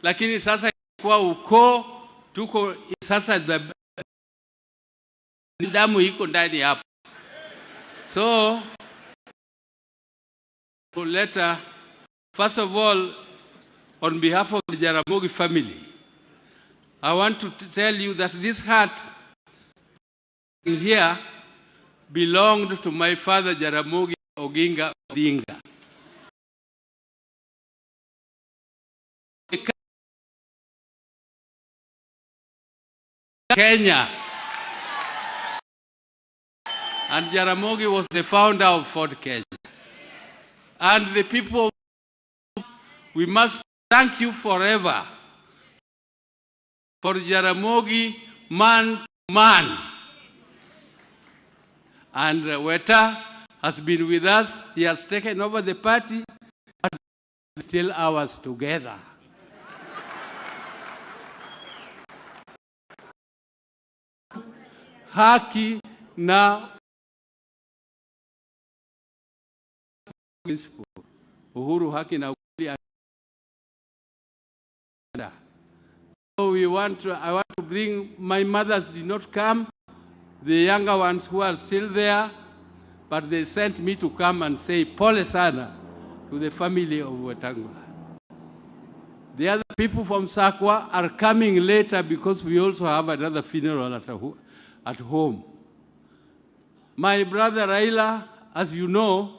lakini sasa kwa ukoo tuko sasa damu iko ndani hapo. So first of all, on behalf of the Jaramogi family, I want to tell you that this heart here belonged to my father Jaramogi Oginga Odinga. Kenya. And Jaramogi was the founder of Ford Kenya. And the people, we must thank you forever for Jaramogi man to man. And Weta has been with us. He has taken over the party, but still ours together. Haki na uhuru, haki na ukweli. So I want to bring, my mothers did not come, the younger ones who are still there, but they sent me to come and say pole sana to the family of Wetangula. The other people from Sakwa are coming later because we also have another funeral at home. My brother Raila, as you know,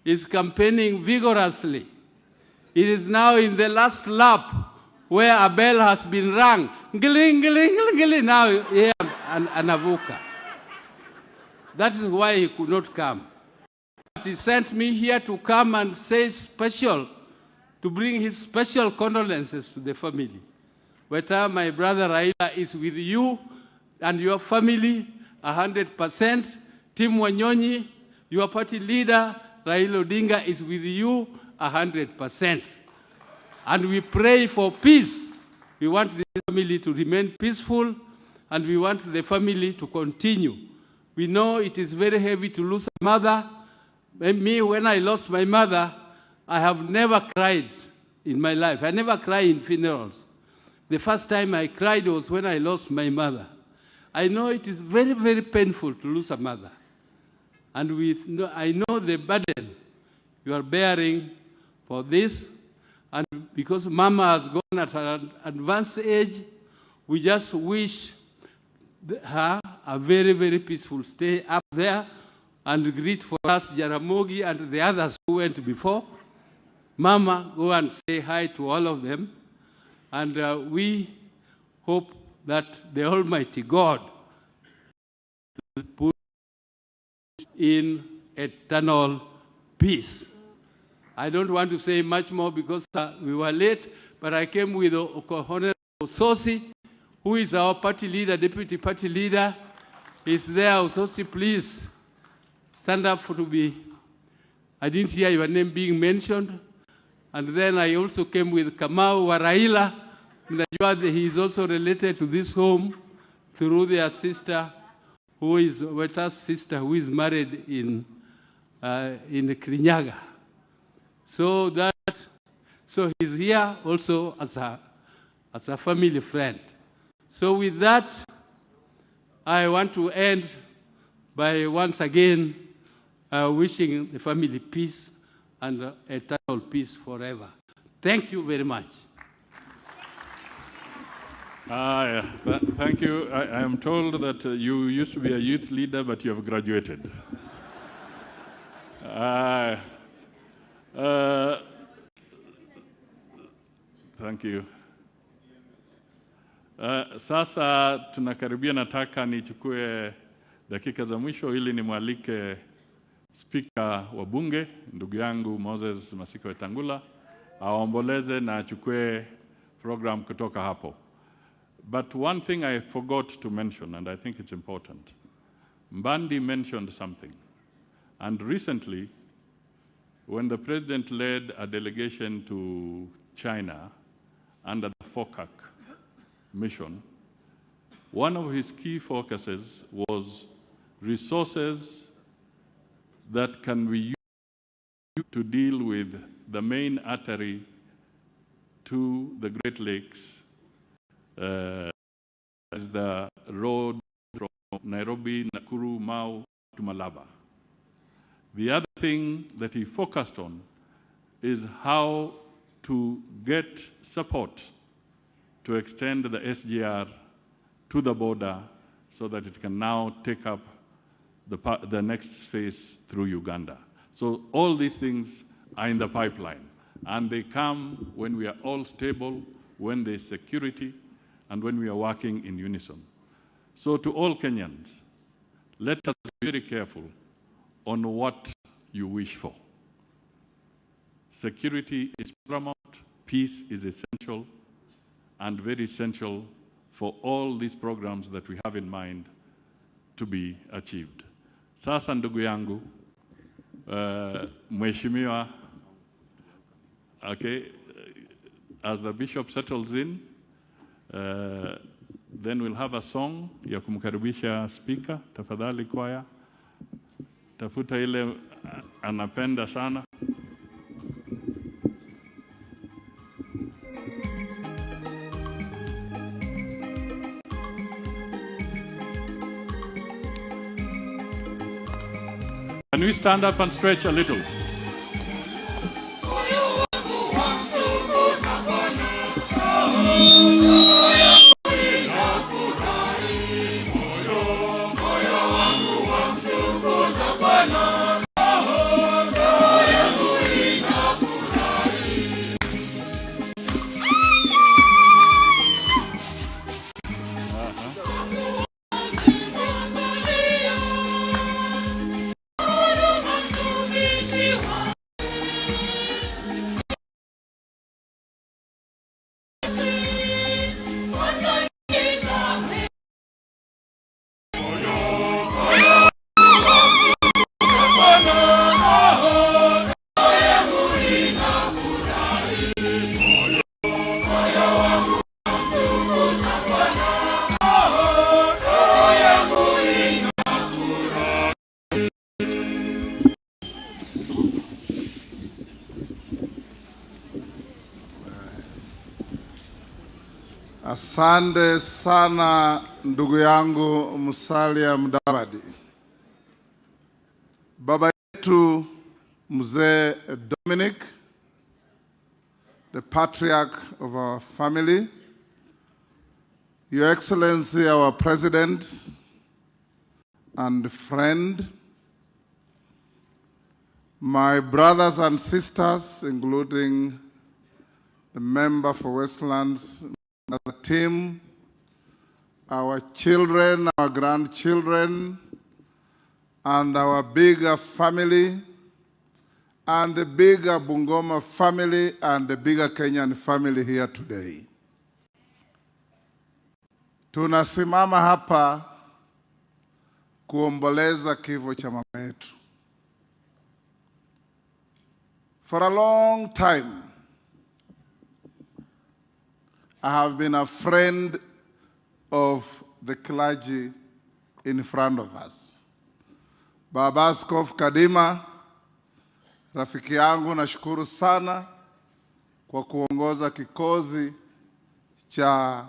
is campaigning vigorously. It is now in the last lap where a bell has been rung. Gling, gling, gling, gling. Now here and Anavuka. That is why he could not come. But he sent me here to come and say special, to bring his special condolences to the family. Weta, my brother Raila is with you and your family 100%. Tim Wanyonyi, your party leader, Raila Odinga, is with you 100%. And we pray for peace. We want the family to remain peaceful, and we want the family to continue. We know it is very heavy to lose a mother. Me, when I lost my mother, I have never cried in my life. I never cry in funerals. The first time I cried was when I lost my mother. I know it is very, very painful to lose a mother. And I know the burden you are bearing for this. And because Mama has gone at an advanced age, we just wish her a very, very peaceful stay up there, and greet for us Jaramogi and the others who went before. Mama, go and say hi to all of them. And we hope that the Almighty God will put in eternal peace. I don't want to say much more because we were late, but I came with Honorable Ososi, who is our party leader, deputy party leader. He's there. Ososi, please stand up to be. I didn't hear your name being mentioned. And then I also came with Kamau Raila. He is also related to this home through their sister, who is Weta's sister, who is married in Kirinyaga. So he's here also as a family friend. So with that, I want to end by once again wishing the family peace and eternal peace forever. Thank you very much. Thank you. I am told that you used to be a youth leader, but you have graduated. Thank you. Sasa tunakaribia, nataka nichukue dakika za mwisho ili nimwalike Spika wa Bunge, ndugu yangu Moses Masika Wetangula, aomboleze na achukue program kutoka hapo. But one thing I forgot to mention, and I think it's important. Mbandi mentioned something. And recently, when the president led a delegation to China under the FOCAC mission, one of his key focuses was resources that can be used to deal with the main artery to the Great Lakes is the road from Nairobi, Nakuru, Mau to Malaba. The other thing that he focused on is how to get support to extend the SGR to the border so that it can now take up the next phase through Uganda. So all these things are in the pipeline, and they come when we are all stable, when there's security, and when we are working in unison. So to all Kenyans, let us be very careful on what you wish for. Security is paramount, peace is essential, and very essential for all these programs that we have in mind to be achieved. Sasa ndugu yangu, Mheshimiwa, okay, as the bishop settles in, then we'll have a song ya kumkaribisha speaker. Tafadhali kwaya, tafuta ile anapenda sana. Can we stand up and stretch a little? Asante sana ndugu yangu Musalia Mudavadi. Baba yetu Mzee Dominic, the patriarch of our family, Your Excellency, our President and friend, my brothers and sisters, including the member for Westlands, the team, our children, our grandchildren, and our bigger family, and the bigger Bungoma family, and the bigger Kenyan family here today. Tunasimama hapa kuomboleza kifo cha mama yetu. For a long time, I have been a friend of the clergy in front of us. Baba Askofu Kadima, rafiki yangu, nashukuru sana kwa kuongoza kikozi cha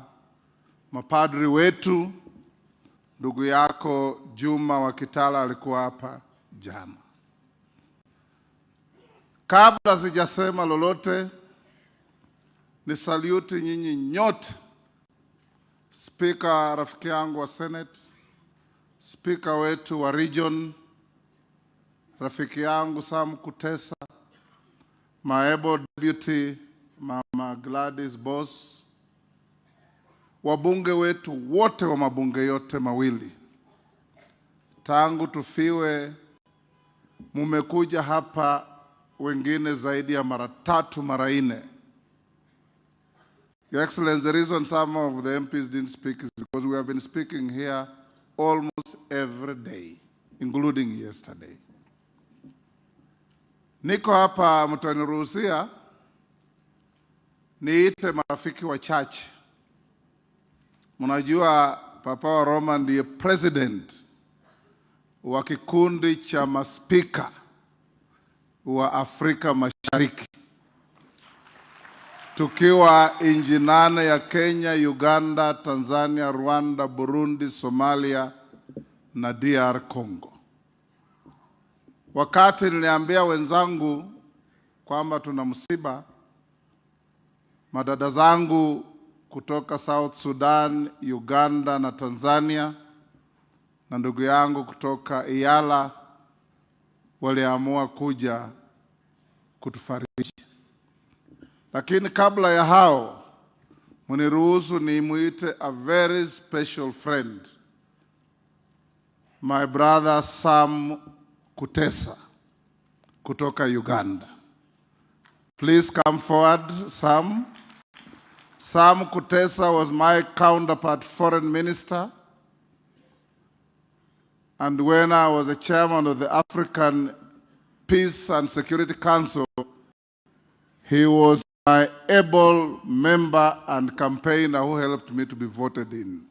mapadri wetu. Ndugu yako Juma wa Kitala alikuwa hapa jana. Kabla sijasema lolote, ni saluti nyinyi nyote, Speaker rafiki yangu wa Senate, Speaker wetu wa region, rafiki yangu Sam Kutesa, Maebo Deputy Mama Gladys Boss, wabunge wetu wote wa mabunge yote mawili. Tangu tufiwe, mumekuja hapa wengine zaidi ya mara 3 mara 4. Your Excellency, the reason some of the MPs didn't speak is because we have been speaking here almost every day, including yesterday. Niko hapa, mtaniruhusia niite marafiki wa church. Mnajua Papa wa Roma ndiye president wa kikundi cha maspika wa Afrika Mashariki. tukiwa nchi 8 ya Kenya, Uganda, Tanzania, Rwanda, Burundi, Somalia na DR Congo. Wakati niliambia wenzangu kwamba tuna msiba, madada zangu kutoka South Sudan, Uganda na Tanzania na ndugu yangu kutoka Iyala waliamua kuja kutufariji. Lakini kabla ya hao, mniruhusu nimuite a very special friend, my brother Sam Kutesa kutoka Uganda. Please come forward, Sam. Sam Kutesa was my counterpart foreign minister, and when I was the chairman of the African Peace and Security Council, he was my able member and campaigner who helped me to be voted in.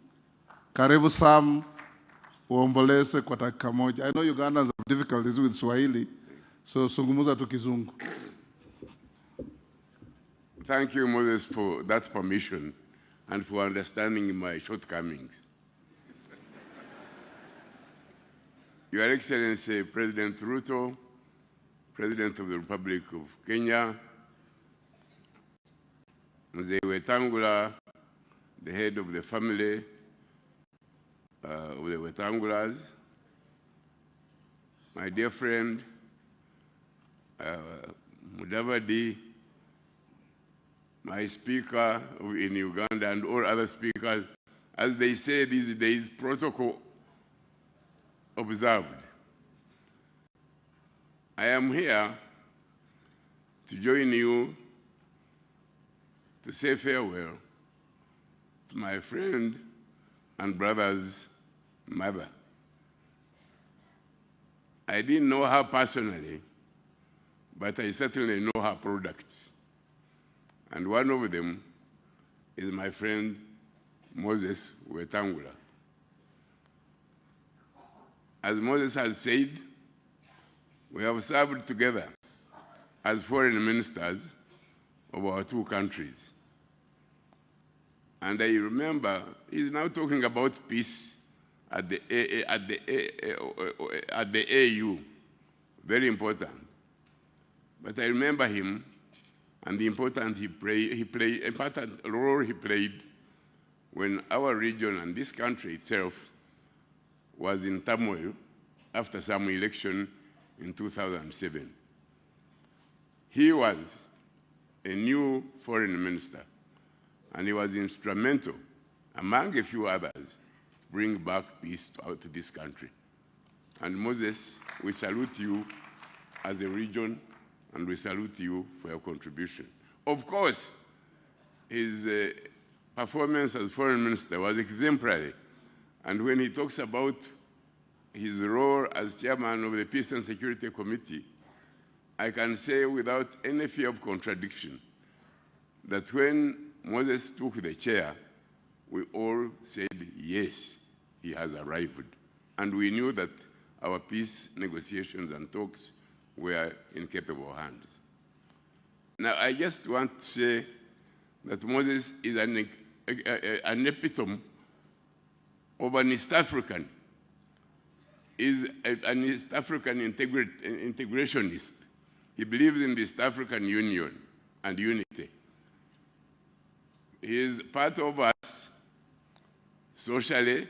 Karibu Sam, uomboleze kwa dakika moja. I know Ugandans have difficulties with Swahili, so sungumuza tu Kizungu. Thank you, Moses, for that permission and for understanding my shortcomings. Your Excellency, President Ruto, President of the Republic of Kenya, Mzee Wetangula, the head of the family of the Wetangulas, my dear friend, Mudavadi, my speaker in Uganda, and all other speakers, as they say these days, protocol observed. I am here to join you to say farewell to my friend and brother's mother. I didn't know her personally, but I certainly know her products. And one of them is my friend Moses Wetangula. As Moses has said, we have served together as foreign ministers of our two countries. And I remember he's now talking about peace at the AU, very important. But I remember him and the important role he played when our region and this country itself was in turmoil after some election in 2007. He was a new foreign minister, and he was instrumental, among a few others, to bring back peace to this country. And Moses, we salute you as a region, and we salute you for your contribution. Of course, his performance as foreign minister was exemplary, and when he talks about his role as chairman of the Peace and Security Committee, I can say without any fear of contradiction that when Moses took the chair, we all said, yes, he has arrived. And we knew that our peace negotiations and talks were in capable hands. Now, I just want to say that Moses is an epitome of an East African, is an East African integrationist. He believes in the East African Union and unity. He is part of us socially,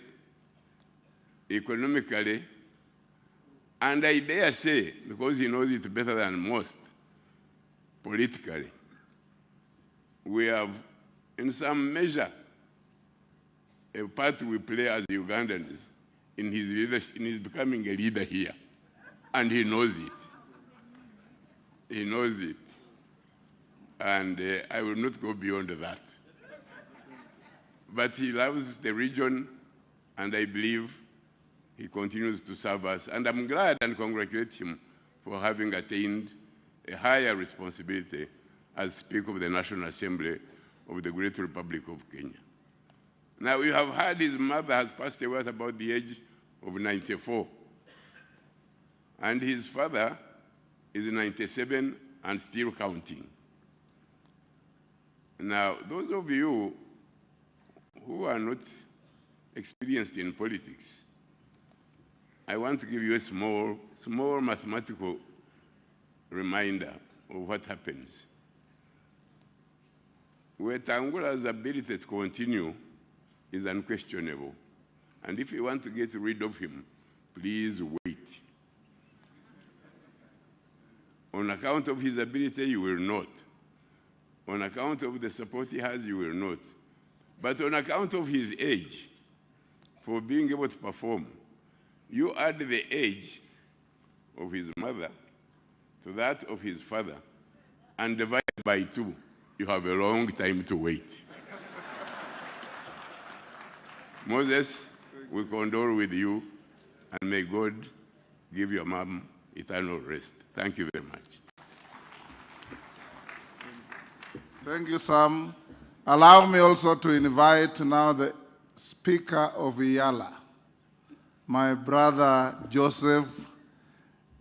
economically, and I dare say, because he knows it better than most, politically. We have, in some measure, a part we play as Ugandans in his leadership, in his becoming a leader here, and he knows it. He knows it, and I will not go beyond that. But he loves the region, and I believe he continues to serve us. And I'm glad and congratulate him for having attained a higher responsibility as Speaker of the National Assembly of the Great Republic of Kenya. Now, we have heard his mother has passed away at about the age of 94. And his father is 97 and still counting. Now, those of you who are not experienced in politics, I want to give you a small mathematical reminder of what happens. Wetangula's ability to continue is unquestionable. And if you want to get rid of him, please wait. On account of his ability, you will not. On account of the support he has, you will not. But on account of his age, for being able to perform, you add the age of his mother to that of his father, and divide by 2. You have a long time to wait. Moses, we condole with you, and may God give your mom eternal rest. Thank you very much. Thank you, Sam. Allow me also to invite now the Speaker of Iyala, my brother Joseph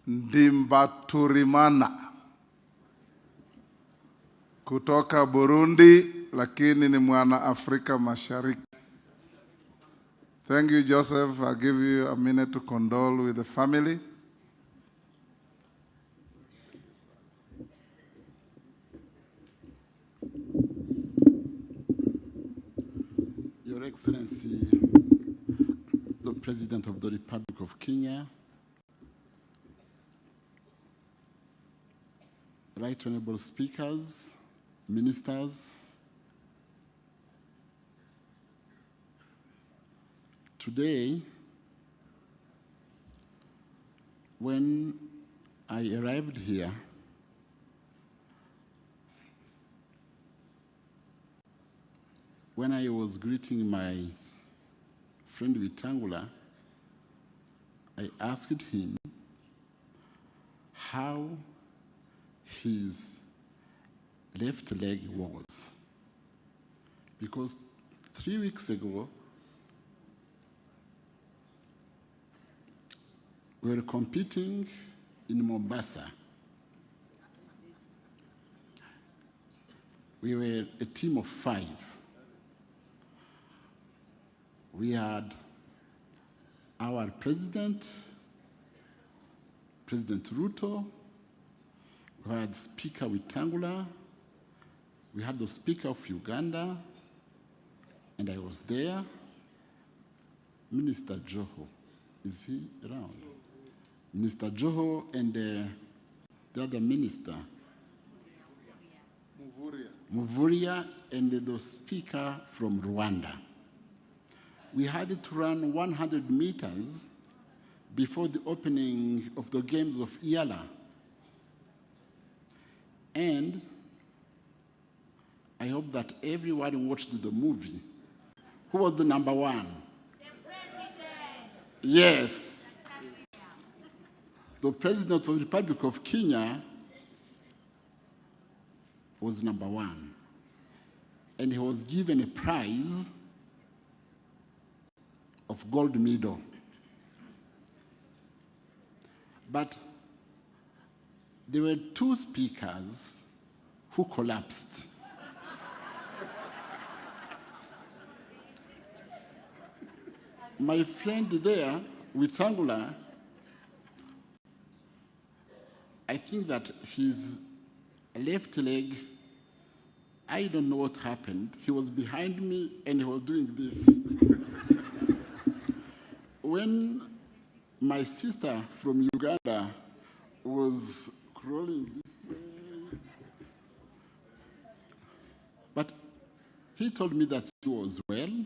Ndimbaturimana kutoka Burundi, lakini ni mwana Afrika Mashariki. Thank you, Joseph. I'll give you a minute to condole with the family. Your Excellency, the President of the Republic of Kenya, Right Honorable Speakers, Ministers, today, when I arrived here, when I was greeting my friend Wetangula, I asked him how his left leg was. Because 3 weeks ago, we were competing in Mombasa. We were a team of 5. We had our president, President Ruto, we had Speaker Wetangula, we had the Speaker of Uganda, and I was there. Minister Joho, is he around? Minister Joho and the other minister, Muvuria, and the speaker from Rwanda. We had to run 100 meters before the opening of the games of Iyala. And I hope that everyone watched the movie. Who was the number 1? The president. Yes. The President of the Republic of Kenya was number 1. And he was given a prize of gold medal. But there were 2 speakers who collapsed. My friend there, Wetangula, I think that his left leg, I don't know what happened. He was behind me and he was doing this. When my sister from Uganda was crawling this way, but he told me that he was well,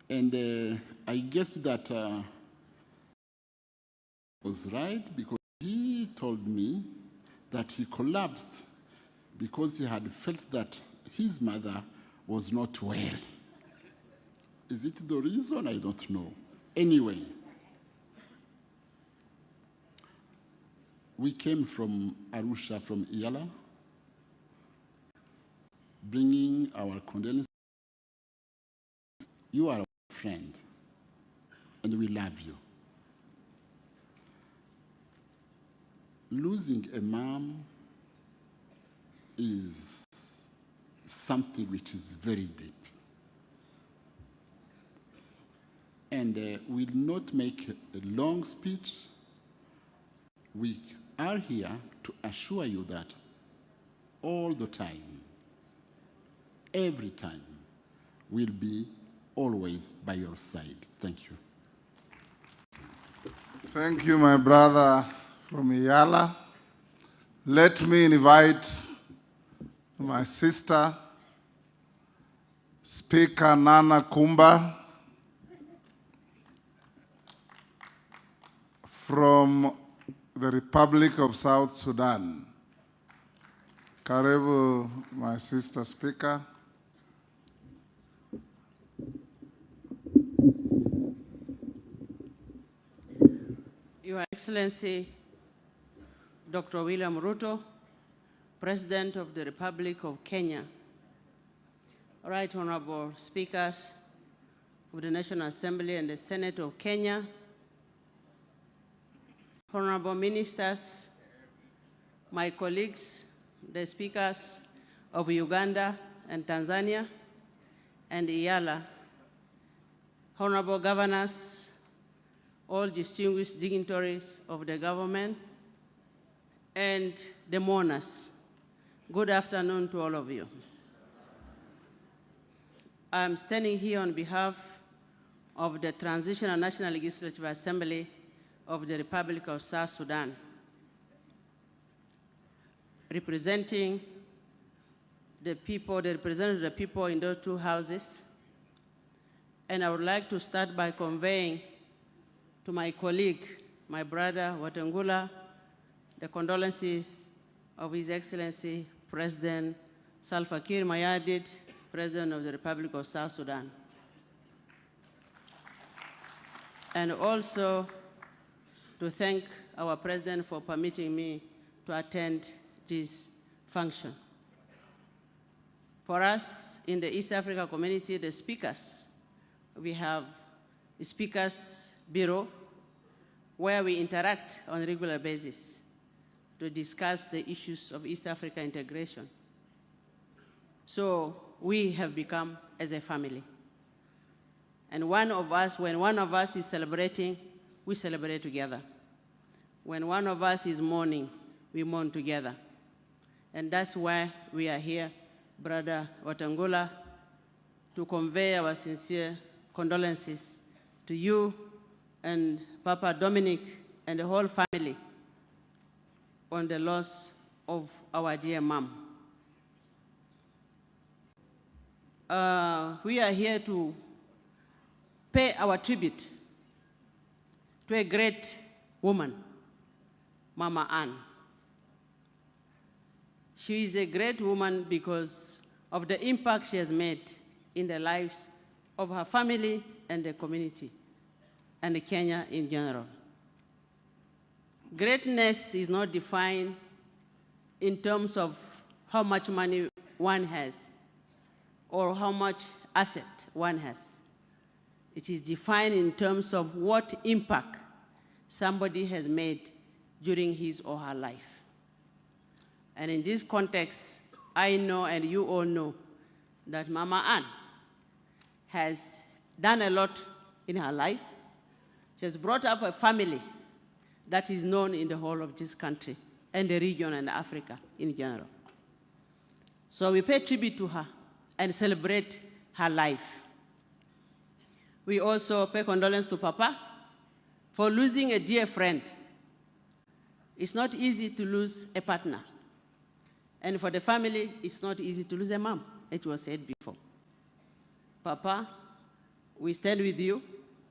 and I guess that was right, because he told me that he collapsed because he had felt that his mother was not well. Is it the reason? I don't know. Anyway, we came from Arusha, from Iyala, bringing our condolences. You are our friend, and we love you. Losing a mom is something which is very deep. And we'll not make a long speech. We are here to assure you that all the time, every time, we'll be always by your side. Thank you. Thank you, my brother from Iyala. Let me invite my sister, Speaker Nana Kumba, from the Republic of South Sudan. Karibu, my sister Speaker. Your Excellency, Dr. William Ruto, President of the Republic of Kenya, Right Honorable Speakers of the National Assembly and the Senate of Kenya, Honorable Ministers, my colleagues, the Speakers of Uganda and Tanzania, and Iyala, Honorable Governors, all distinguished dignitaries of the government, and the mourners. Good afternoon to all of you. I'm standing here on behalf of the Transitional National Legislative Assembly of the Republic of South Sudan, representing the people, the representative of the people in those two houses. And I would like to start by conveying to my colleague, my brother Watangula, the condolences of His Excellency President Salva Kiir Mayardit, President of the Republic of South Sudan. And also to thank our President for permitting me to attend this function. For us in the East Africa community, the speakers, we have a Speakers Bureau where we interact on a regular basis to discuss the issues of East Africa integration. So we have become as a family. And when one of us is celebrating, we celebrate together. When one of us is mourning, we mourn together. And that's why we are here, Brother Watangula, to convey our sincere condolences to you and Papa Dominic and the whole family on the loss of our dear mom. We are here to pay our tribute to a great woman, Mama Ann. She is a great woman because of the impact she has made in the lives of her family and the community, and Kenya in general. Greatness is not defined in terms of how much money one has or how much asset one has. It is defined in terms of what impact somebody has made during his or her life. And in this context, I know and you all know that Mama Ann has done a lot in her life. She has brought up a family that is known in the whole of this country and the region and Africa in general. So we pay tribute to her and celebrate her life. We also pay condolence to Papa for losing a dear friend. It's not easy to lose a partner. And for the family, it's not easy to lose a mom, it was said before. Papa, we stand with you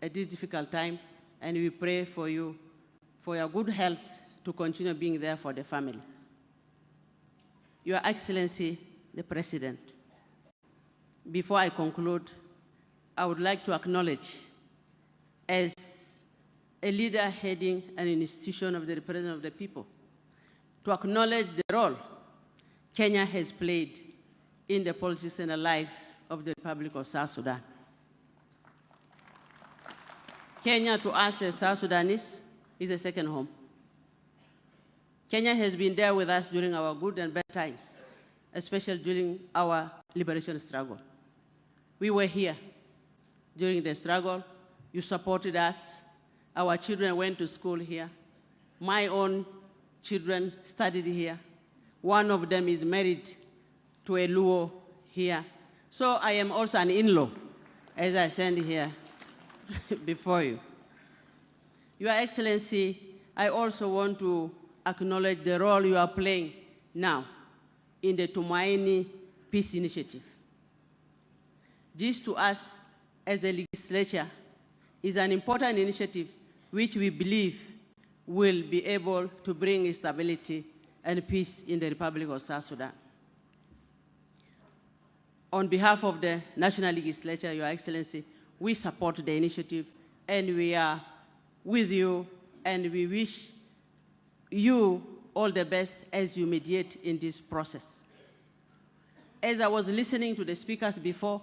at this difficult time, and we pray for you, for your good health, to continue being there for the family. Your Excellency, the President, before I conclude, I would like to acknowledge, as a leader heading an institution of the representative of the people, to acknowledge the role Kenya has played in the politics and the life of the Republic of South Sudan. Kenya, to us as South Sudanese, is a second home. Kenya has been there with us during our good and bad times, especially during our liberation struggle. We were here during the struggle. You supported us. Our children went to school here. My own children studied here. One of them is married to a Luo here. So I am also an in-law, as I stand here before you. Your Excellency, I also want to acknowledge the role you are playing now in the Tumaini Peace Initiative. This to us as a legislature is an important initiative which we believe will be able to bring stability and peace in the Republic of South Sudan. On behalf of the National Legislature, Your Excellency, we support the initiative and we are with you and we wish you all the best as you mediate in this process. As I was listening to the speakers before,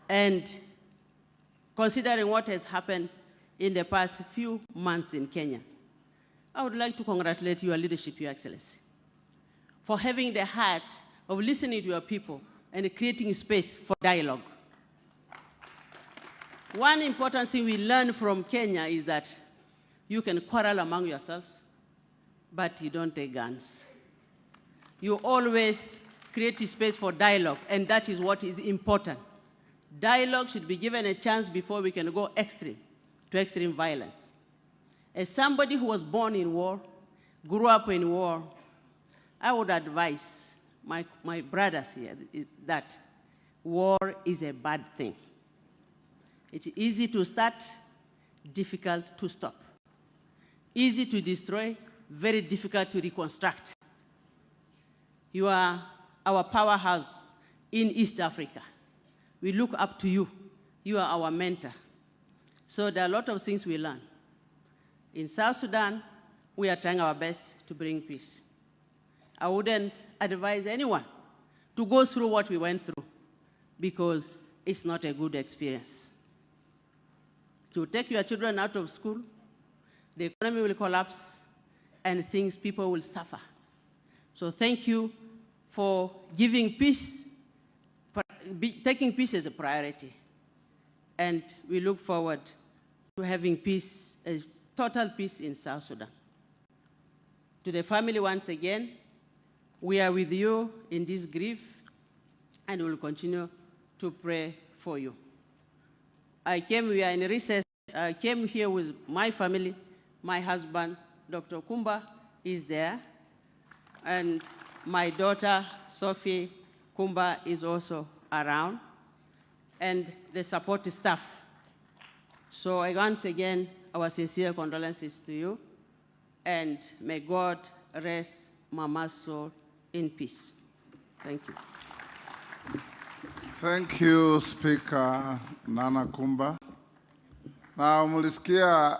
and considering what has happened in the past few months in Kenya, I would like to congratulate your leadership, Your Excellency, for having the heart of listening to your people and creating space for dialogue. One important thing we learned from Kenya is that you can quarrel among yourselves, but you don't take guns. You always create space for dialogue, and that is what is important. Dialogue should be given a chance before we can go extreme to extreme violence. As somebody who was born in war, grew up in war, I would advise my brothers here that war is a bad thing. It's easy to start, difficult to stop. Easy to destroy, very difficult to reconstruct. You are our powerhouse in East Africa. We look up to you. You are our mentor. So there are a lot of things we learn. In South Sudan, we are trying our best to bring peace. I wouldn't advise anyone to go through what we went through because it's not a good experience. To take your children out of school, the economy will collapse and people will suffer. So thank you for giving peace, taking peace as a priority. And we look forward to having peace, total peace in South Sudan. To the family once again, we are with you in this grief and we will continue to pray for you. We are in recess. I came here with my family. My husband, Dr. Kumba, is there. And my daughter, Sophie Kumba, is also around. And the support staff. So once again, our sincere condolences to you. And may God rest Mama's soul in peace. Thank you. Thank you, Speaker Nana Kumba. Na mulisikia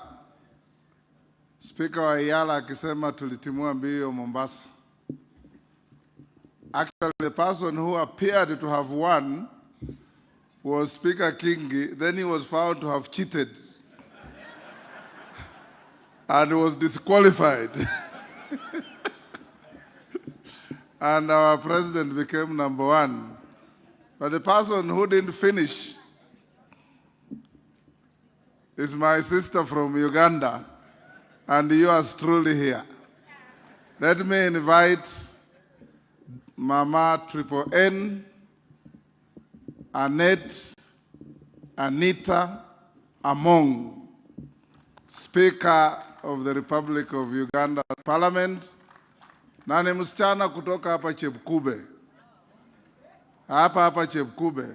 Speaker wa Iyala akisema tulitimua mbio Mombasa. Actually, the person who appeared to have won was Speaker Kingi. Then he was found to have cheated and was disqualified. And our president became number one. But the person who didn't finish is my sister from Uganda, and yours truly here. Let me invite Mama Triple N, Annette, Anita Among, Speaker of the Republic of Uganda Parliament, na ni msichana kutoka hapa Chepkube. Hapa Chepkube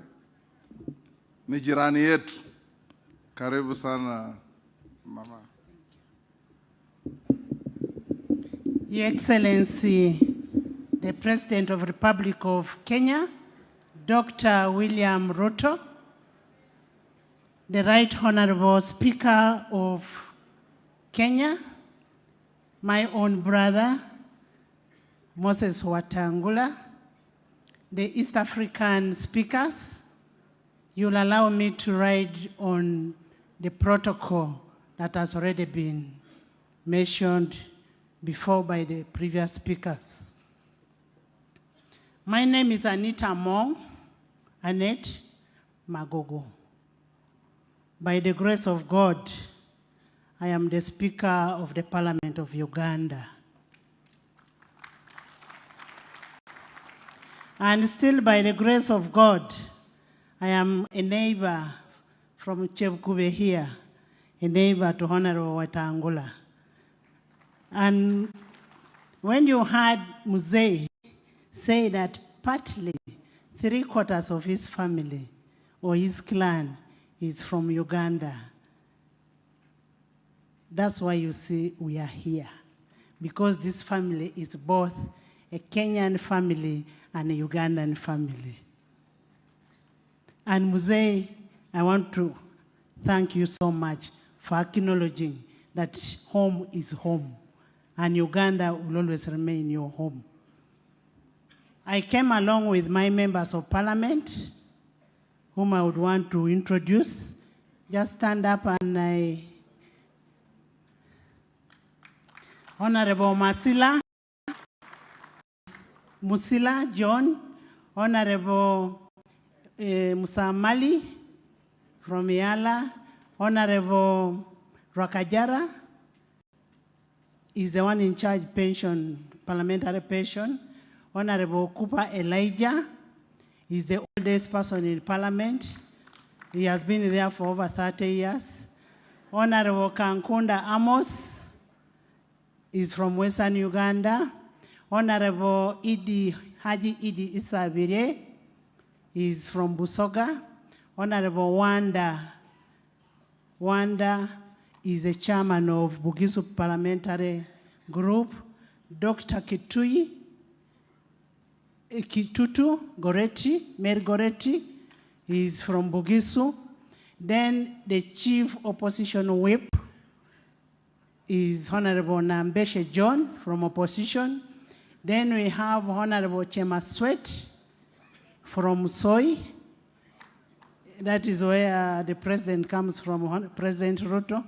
ni jirani yetu. Karibu sana mama. Your Excellency, the President of the Republic of Kenya, Dr. William Ruto, the Right Honorable Speaker of Kenya, my own brother, Moses Wetangula, the East African speakers, you'll allow me to ride on the protocol that has already been mentioned before by the previous speakers. My name is Anita Mong, Annette Magogo. By the grace of God, I am the Speaker of the Parliament of Uganda. And still by the grace of God, I am a neighbor from Chebukube here, a neighbor to Honorable Wetangula. And when you heard Muzei say that partly 3/4 of his family or his clan is from Uganda, that's why you see we are here, because this family is both a Kenyan family and a Ugandan family. And Muzei, I want to thank you so much for acknowledging that home is home, and Uganda will always remain your home. I came along with my members of parliament, whom I would want to introduce. Just stand up and Honorable Musila John, Honorable Musamali from Yala, Honorable Rakajara is the one in charge pension, parliamentary pension. Honorable Cooper Elijah is the oldest person in parliament. He has been there for over 30 years. Honorable Kankunda Amos is from Western Uganda. Honorable Haji Idi Isabire is from Busoga. Honorable Wanda is the chairman of Bugisu Parliamentary Group. Dr. Kitutu Mary Goretti is from Bugisu. Then the chief opposition whip is Honorable Nambeshe John from opposition. Then we have Honorable Chema Sweat from Soy. That is where the president comes from, President Ruto.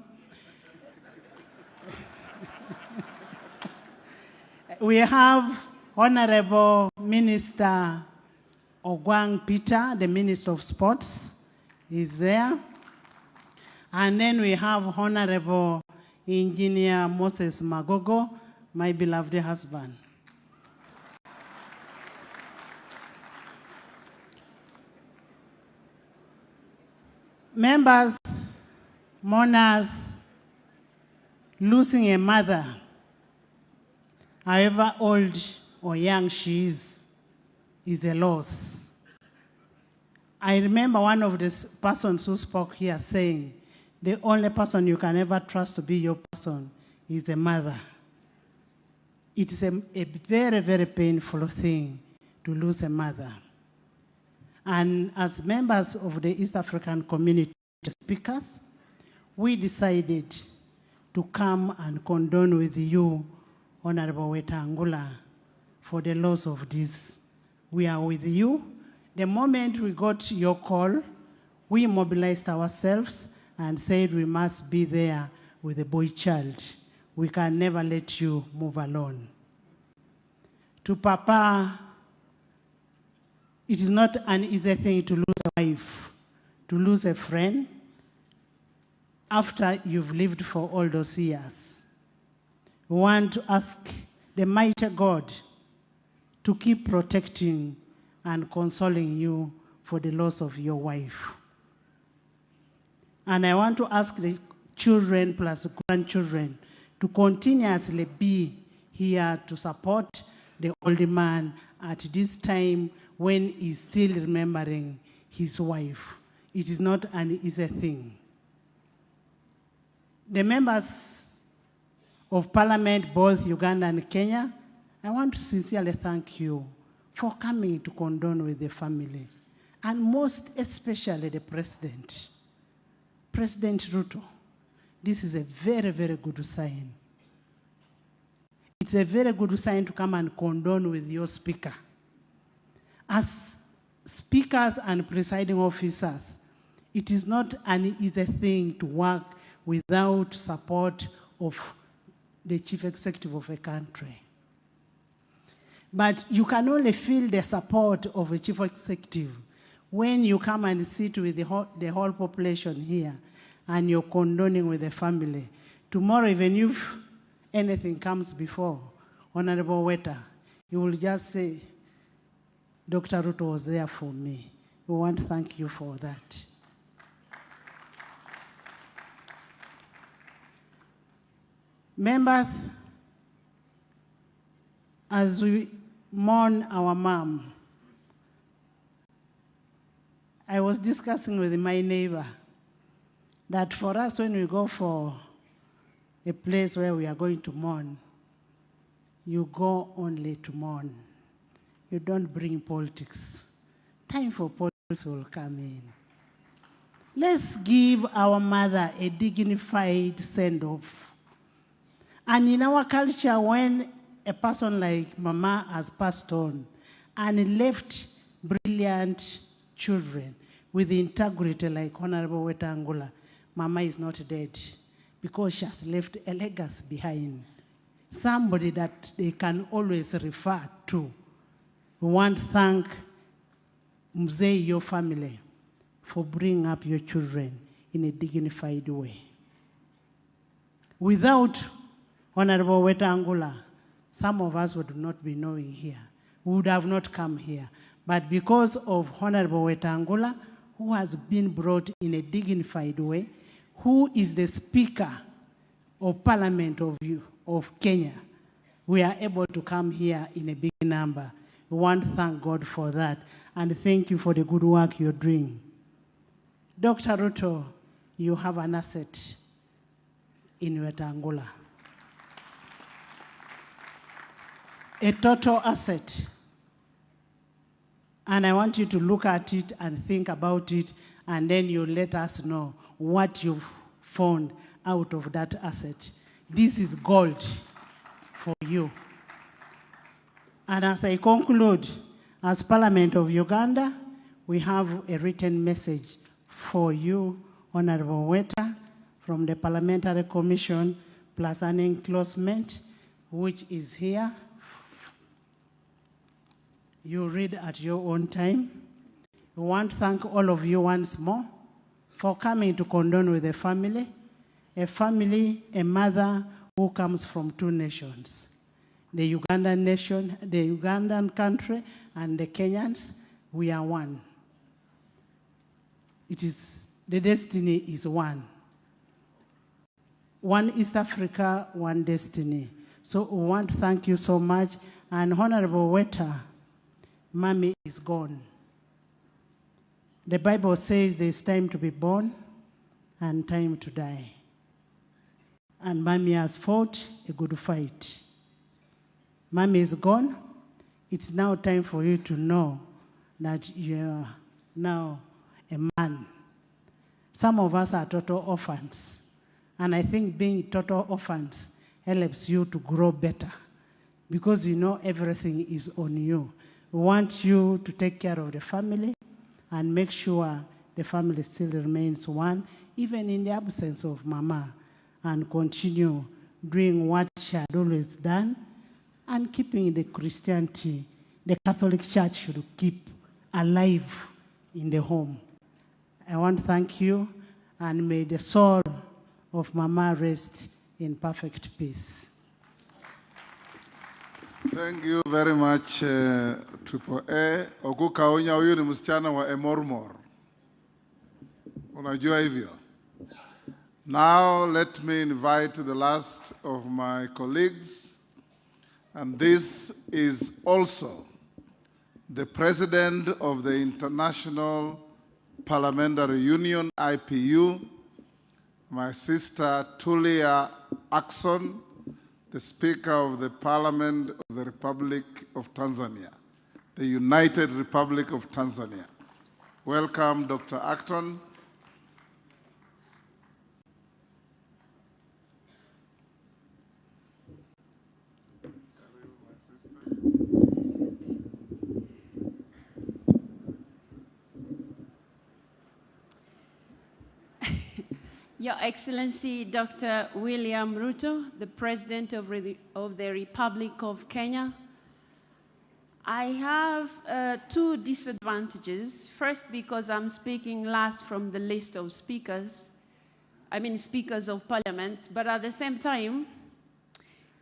We have Honorable Minister Ogwang Peter, the Minister of Sports, is there. And then we have Honorable Engineer Moses Magogo, my beloved husband. Members, mourners, losing a mother, however old or young she is a loss. I remember one of the persons who spoke here saying, the only person you can ever trust to be your person is a mother. It is a very, very painful thing to lose a mother. And as members of the East African community speakers, we decided to come and condone with you, Honorable Wetangula, for the loss of this. We are with you. The moment we got your call, we mobilized ourselves and said we must be there with the boy child. We can never let you move alone. To Papa, it is not an easy thing to lose a wife, to lose a friend, after you've lived for all those years. We want to ask the mighty God to keep protecting and consoling you for the loss of your wife. And I want to ask the children plus grandchildren to continuously be here to support the old man at this time when he's still remembering his wife. It is not an easy thing. The members of parliament, both Uganda and Kenya, I want to sincerely thank you for coming to condone with the family, and most especially the president, President Ruto. This is a very, very good sign. It's a very good sign to come and condone with your speaker. As speakers and presiding officers, it is not an easy thing to work without support of the chief executive of a country. But you can only feel the support of a chief executive when you come and sit with the whole population here and you're condoning with the family. Tomorrow, even if anything comes before Honorable Weta, you will just say, Dr. Ruto was there for me. We want to thank you for that. Members, as we mourn our mom, I was discussing with my neighbor that for us, when we go for a place where we are going to mourn, you go only to mourn. You don't bring politics. Time for politics will come in. Let's give our mother a dignified send-off. And in our culture, when a person like Mama has passed on and left brilliant children with integrity like Honorable Wetangula, Mama is not dead because she has left a legacy behind. Somebody that they can always refer to. We want to thank Mzee, your family, for bringing up your children in a dignified way. Without Honorable Wetangula, some of us would not be knowing here. We would have not come here. But because of Honorable Wetangula, who has been brought in a dignified way, who is the Speaker of Parliament of Kenya, we are able to come here in a big number. We want to thank God for that. And thank you for the good work you're doing. Dr. Ruto, you have an asset in Wetangula. A total asset. And I want you to look at it and think about it, and then you let us know what you've found out of that asset. This is gold for you. And as I conclude, as Parliament of Uganda, we have a written message for you, Honorable Weta, from the Parliamentary Commission, plus an enclosement, which is here. You read at your own time. We want to thank all of you once more for coming to condone with the family, a mother who comes from two nations, the Ugandan nation, the Ugandan country, and the Kenyans. We are one. The destiny is one. One East Africa, one destiny. So we want to thank you so much. And Honorable Weta, Mommy is gone. The Bible says there's time to be born and time to die. And Mommy has fought a good fight. Mommy is gone. It's now time for you to know that you're now a man. Some of us are total orphans. And I think being total orphans helps you to grow better because you know everything is on you. We want you to take care of the family and make sure the family still remains one, even in the absence of Mama, and continue doing what she had always done and keeping the Christianity, the Catholic Church should keep alive in the home. I want to thank you, and may the soul of Mama rest in perfect peace. Thank you very much, Triple A. Okuka Onya, huyu ni msichana wa Emormor. Unajua hivyo? Now let me invite the last of my colleagues, and this is also the president of the International Parliamentary Union, IPU, my sister Tulia Ackson, the Speaker of the Parliament of the Republic of Tanzania, the United Republic of Tanzania. Welcome, Dr. Acton. Your Excellency, Dr. William Ruto, the President of the Republic of Kenya, I have two disadvantages. First, because I'm speaking last from the list of speakers. I mean, speakers of parliament. But at the same time,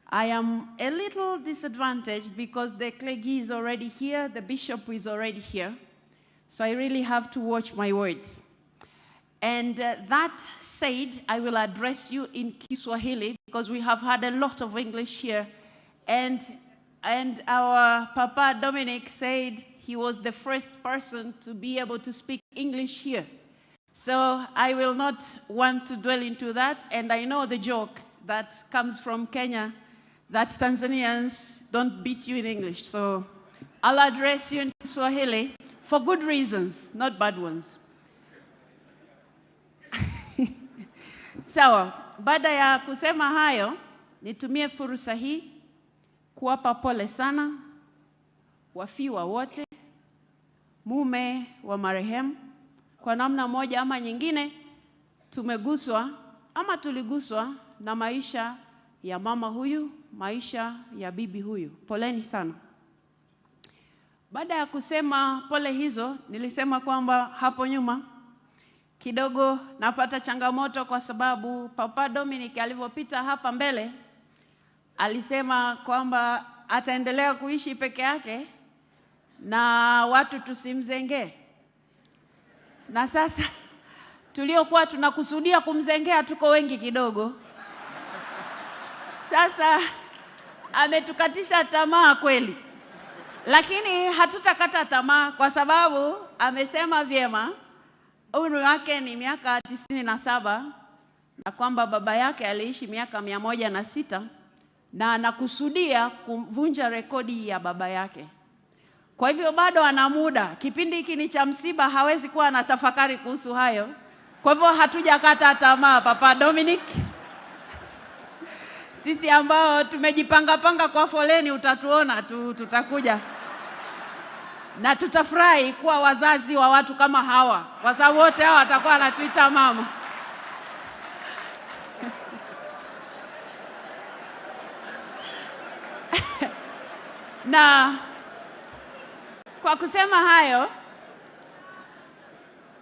I am a little disadvantaged because the clergy is already here, the bishop is already here. So I really have to watch my words. And that said, I will address you in Kiswahili because we have had a lot of English here. And our Papa Dominic said he was the first person to be able to speak English here. So I will not want to dwell into that. And I know the joke that comes from Kenya, that Tanzanians don't beat you in English. So I'll address you in Kiswahili for good reasons, not bad ones. Sawa, baada ya kusema hayo, nitumie fursa hii kuwapa pole sana wafiwa wote, mume wa marehemu. Kwa namna moja ama nyingine, tumeguswa ama tuliguswa na maisha ya mama huyu, maisha ya bibi huyu. Poleni sana. Baada ya kusema pole hizo, nilisema kwamba hapo nyuma kidogo napata changamoto kwa sababu Papa Dominic alipopita hapa mbele alisema kwamba ataendelea kuishi peke yake na watu tusimzengee. Na sasa tuliokuwa tunakusudia kumzengea tuko wengi kidogo. Sasa ametukatisha tamaa kweli. Lakini hatutakata tamaa kwa sababu amesema vyema umri wake ni miaka 97 na kwamba baba yake aliishi miaka 106 na anakusudia kuvunja rekodi ya baba yake. Kwa hivyo bado ana muda. Kipindi hiki ni cha msiba, hawezi kuwa anatafakari kuhusu hayo. Kwa hivyo hatujakata tamaa, Papa Dominic. Sisi ambao tumejipanga kwa foleni utatuona tutakuja. Na tutafurahi kuwa wazazi wa watu kama hawa. Kwa sababu wote hawa watakuwa wanatuita mama. Na kwa kusema hayo,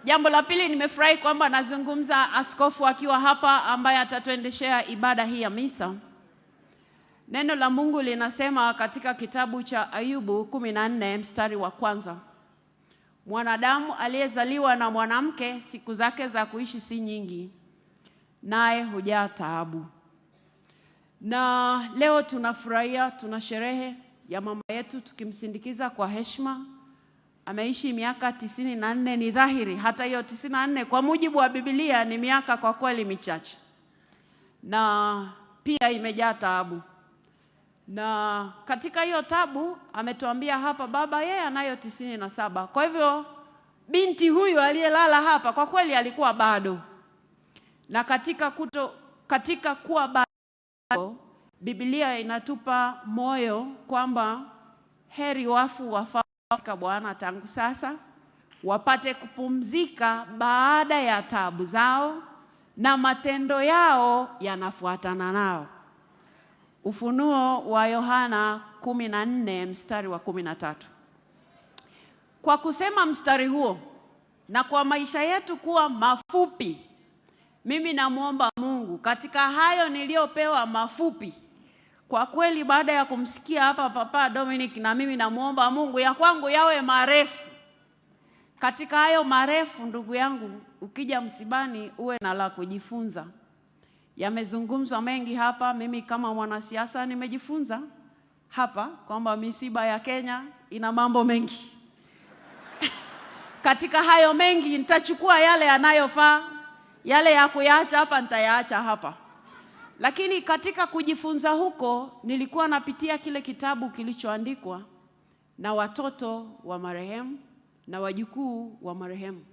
jambo la pili, nimefurahi kwamba nazungumza askofu akiwa hapa ambaye atatuendeshea ibada hii ya misa. Neno la Mungu linasema katika kitabu cha Ayubu 14 mstari wa 1. Mwanadamu aliyezaliwa na mwanamke siku zake za kuishi si nyingi, naye hujaa taabu. Na leo tunafurahia, tuna sherehe ya mama yetu tukimsindikiza kwa heshima. Ameishi miaka 94. Ni dhahiri hata hiyo 94 kwa mujibu wa Biblia ni miaka kwa kweli michache. Na pia imejaa taabu. Na katika hiyo tabu ametuambia hapa baba yeye anayo 97. Kwa hivyo binti huyu aliyelala hapa kwa kweli alikuwa bado. Na katika kuwa bado, Biblia inatupa moyo kwamba heri wafu wafao katika Bwana tangu sasa, wapate kupumzika baada ya tabu zao na matendo yao yanafuatana nao. Ufunuo wa Yohana 14 mstari wa 13. Kwa kusema mstari huo na kwa maisha yetu kuwa mafupi, mimi namuomba Mungu katika hayo niliyopewa mafupi. Kwa kweli baada ya kumsikia hapa Papa Dominic, na mimi namuomba Mungu ya kwangu yawe marefu. Katika hayo marefu, ndugu yangu, ukija msibani uwe na la kujifunza. Yamezungumzwa mengi hapa. Mimi kama mwanasiasa nimejifunza hapa kwamba misiba ya Kenya ina mambo mengi. Katika hayo mengi nitachukua yale yanayofaa, yale ya kuyaacha hapa nitayaacha hapa. Lakini katika kujifunza huko nilikuwa napitia kile kitabu kilichoandikwa na watoto wa marehemu na wajukuu wa marehemu.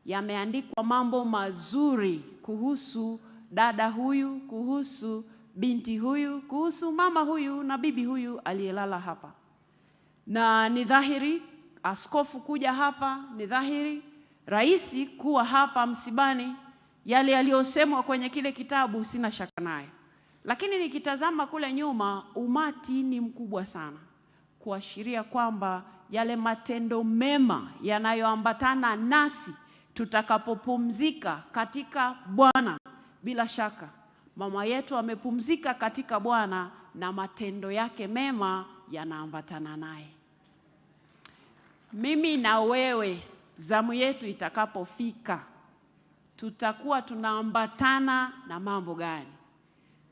Yameandikwa mambo mazuri kuhusu dada huyu, kuhusu binti huyu, kuhusu mama huyu na bibi huyu aliyelala hapa. Na ni dhahiri askofu kuja hapa, ni dhahiri rais kuwa hapa msibani, yale yaliyosemwa kwenye kile kitabu sina shaka nayo. Lakini nikitazama kule nyuma, umati ni mkubwa sana. kuashiria kwamba yale matendo mema yanayoambatana nasi tutakapopumzika katika Bwana, bila shaka mama yetu amepumzika katika Bwana na matendo yake mema yanaambatana naye. Mimi na wewe, zamu yetu itakapofika, tutakuwa tunaambatana na mambo gani?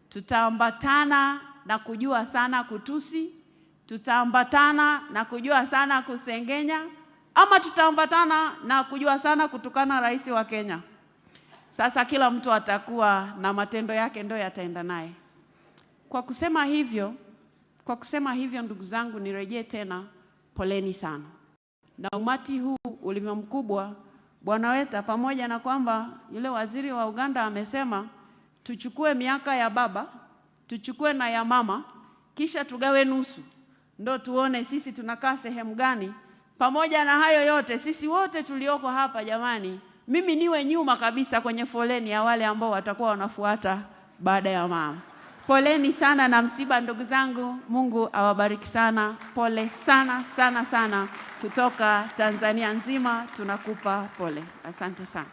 Tutaambatana na kujua sana kutusi? Tutaambatana na kujua sana kusengenya? Ama tutaambatana na kujua sana kutukana rais wa Kenya? Sasa kila mtu atakuwa na matendo yake ndio yataenda naye. Kwa kusema hivyo ndugu zangu, nirejee tena, poleni sana. Na umati huu ulivyo mkubwa, Bwana Weta, pamoja na kwamba yule waziri wa Uganda amesema tuchukue miaka ya baba, tuchukue na ya mama, kisha tugawe nusu, ndo tuone sisi tunakaa sehemu gani. Pamoja na hayo yote, sisi wote tulioko hapa jamani, mimi niwe nyuma kabisa kwenye foleni ya wale ambao watakuwa wanafuata baada ya mama. Poleni sana na msiba ndugu zangu, Mungu awabariki sana. Pole sana sana sana, kutoka Tanzania nzima tunakupa pole. Asante sana.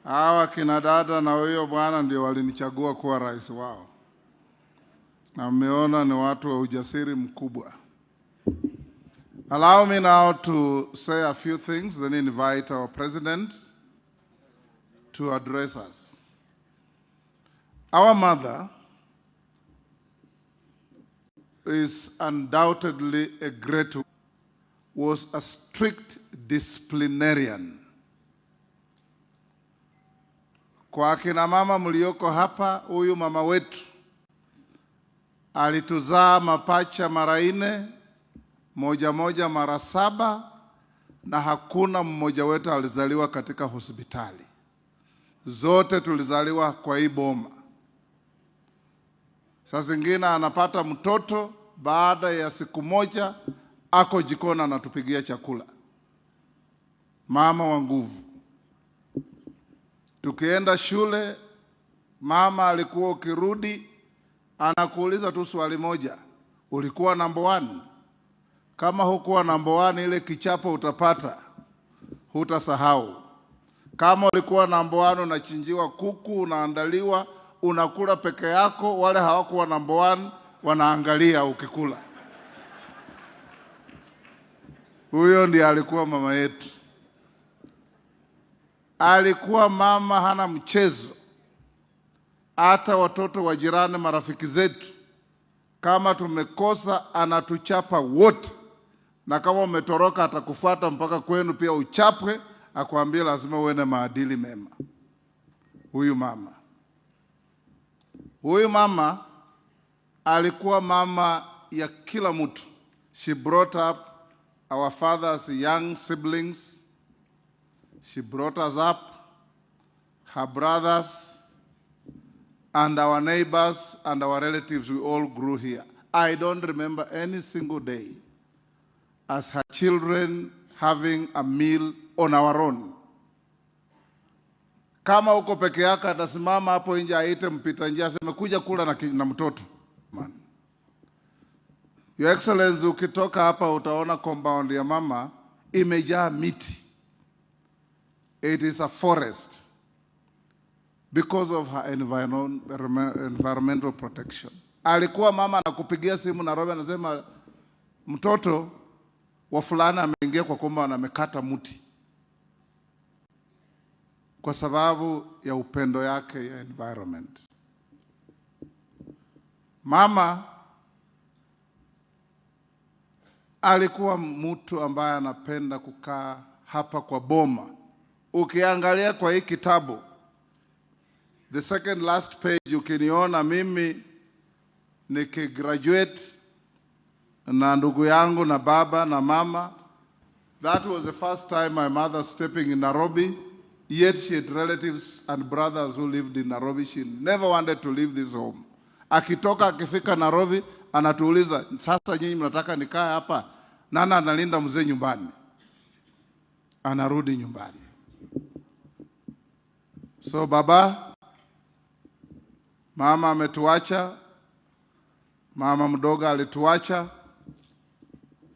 Hawa kina dada na huyo bwana ndio walinichagua kuwa rais wao, na mmeona ni watu wa ujasiri mkubwa. Allow me now to say a few things, then invite our president to address us. Our mother is undoubtedly a great, was a strict disciplinarian. Kwa akina mama mlioko hapa, huyu mama wetu alituzaa mapacha mara 4, moja mara 7, na hakuna mmoja wetu alizaliwa katika hospitali. Zote tulizaliwa kwa hii boma. Saa zingine anapata mtoto, baada ya siku moja ako jikoni anatupigia chakula. Mama wa nguvu. Tukienda shule, mama alikuwa ukirudi anakuuliza tu swali moja, ulikuwa number 1? Kama hukuwa number 1, ile kichapo utapata, hutasahau. Kama ulikuwa number 1, unachinjiwa kuku, unaandaliwa, unakula peke yako, wale hawakuwa number 1 wanaangalia ukikula. Huyo ndiye alikuwa mama yetu. Alikuwa mama hana mchezo. Hata watoto wa jirani, marafiki zetu, kama tumekosa anatuchapa wote, na kama umetoroka atakufuata mpaka kwenu pia uchapwe, akwambie lazima uwe na maadili mema. Huyu mama alikuwa mama ya kila mtu. She brought up our father's young siblings. She brought us up, her brothers, and our neighbors and our relatives. We all grew here. I don't remember any single day as her children having a meal on our own. Kama uko peke yako, atasimama hapo nje aite mpita njia aseme kuja kula na mtoto. Man. Your Excellency, ukitoka hapa utaona compound ya mama imejaa miti. It is a forest because of her environmental protection. Alikuwa mama anakupigia simu Nairobi anasema mtoto wa fulana ameingia kwa compound amekata mti, kwa sababu ya upendo yake ya environment. Mama alikuwa mtu ambaye anapenda kukaa hapa kwa boma. Ukiangalia kwa hii kitabu, the second last page, ukiniona mimi nikigraduate na ndugu yangu na baba na mama, that was the first time my mother stepping in Nairobi. Yet she had relatives and brothers who lived in Nairobi. She never wanted to leave this home. Akitoka akifika Nairobi anatuuliza, sasa nyinyi mnataka nikae hapa? Nana analinda mzee nyumbani. Anarudi nyumbani. So baba, mama ametuacha. mama mdogo alituacha,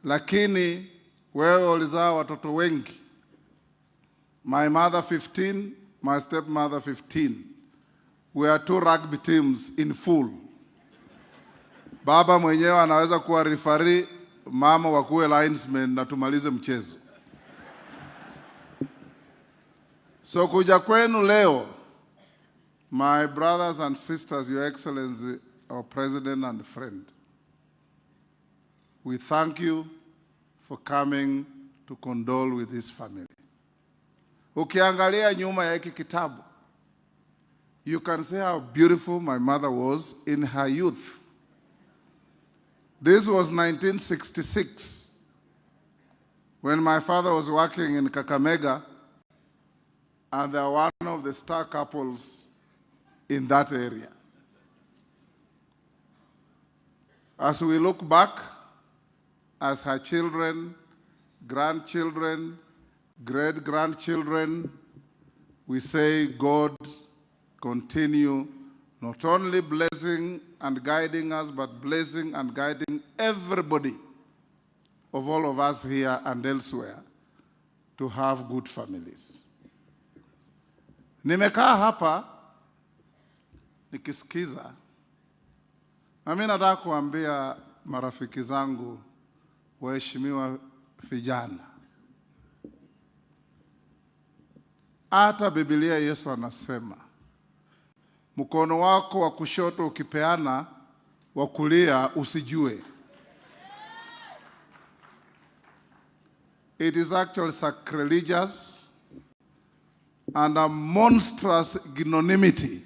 lakini wewe ulizaa watoto wengi. My mother 15, my stepmother 15. We are 2 rugby teams in full. Baba mwenyewe anaweza kuwa referee, mama wakuwe linesman na tumalize mchezo. So kuja kwenu leo, my brothers and sisters, Your Excellency, our President and friend, we thank you for coming to condole with this family. Ukiangalia nyuma ya hiki kitabu, you can see how beautiful my mother was in her youth. This was 1966, when my father was working in Kakamega, and they were one of the star couples in that area. As we look back, as her children, grandchildren, great-grandchildren, we say God continue not only blessing and guiding us, but blessing and guiding everybody of all of us here and elsewhere to have good families. Nimekaa hapa nikisikiza, na mimi nataka kuambia marafiki zangu waheshimiwa vijana, hata Biblia Yesu anasema mkono wako wa kushoto ukipeana, wa kulia usijue. It is actually sacrilegious and a monstrous ignominy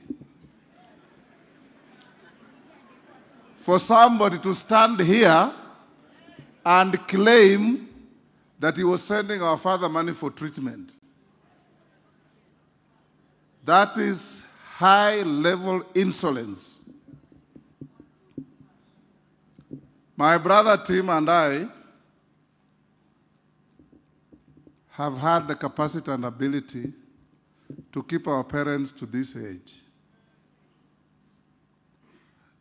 for somebody to stand here and claim that he was sending our father money for treatment. That is high-level insolence. My brother Tim and I have had the capacity and ability to keep our parents to this age.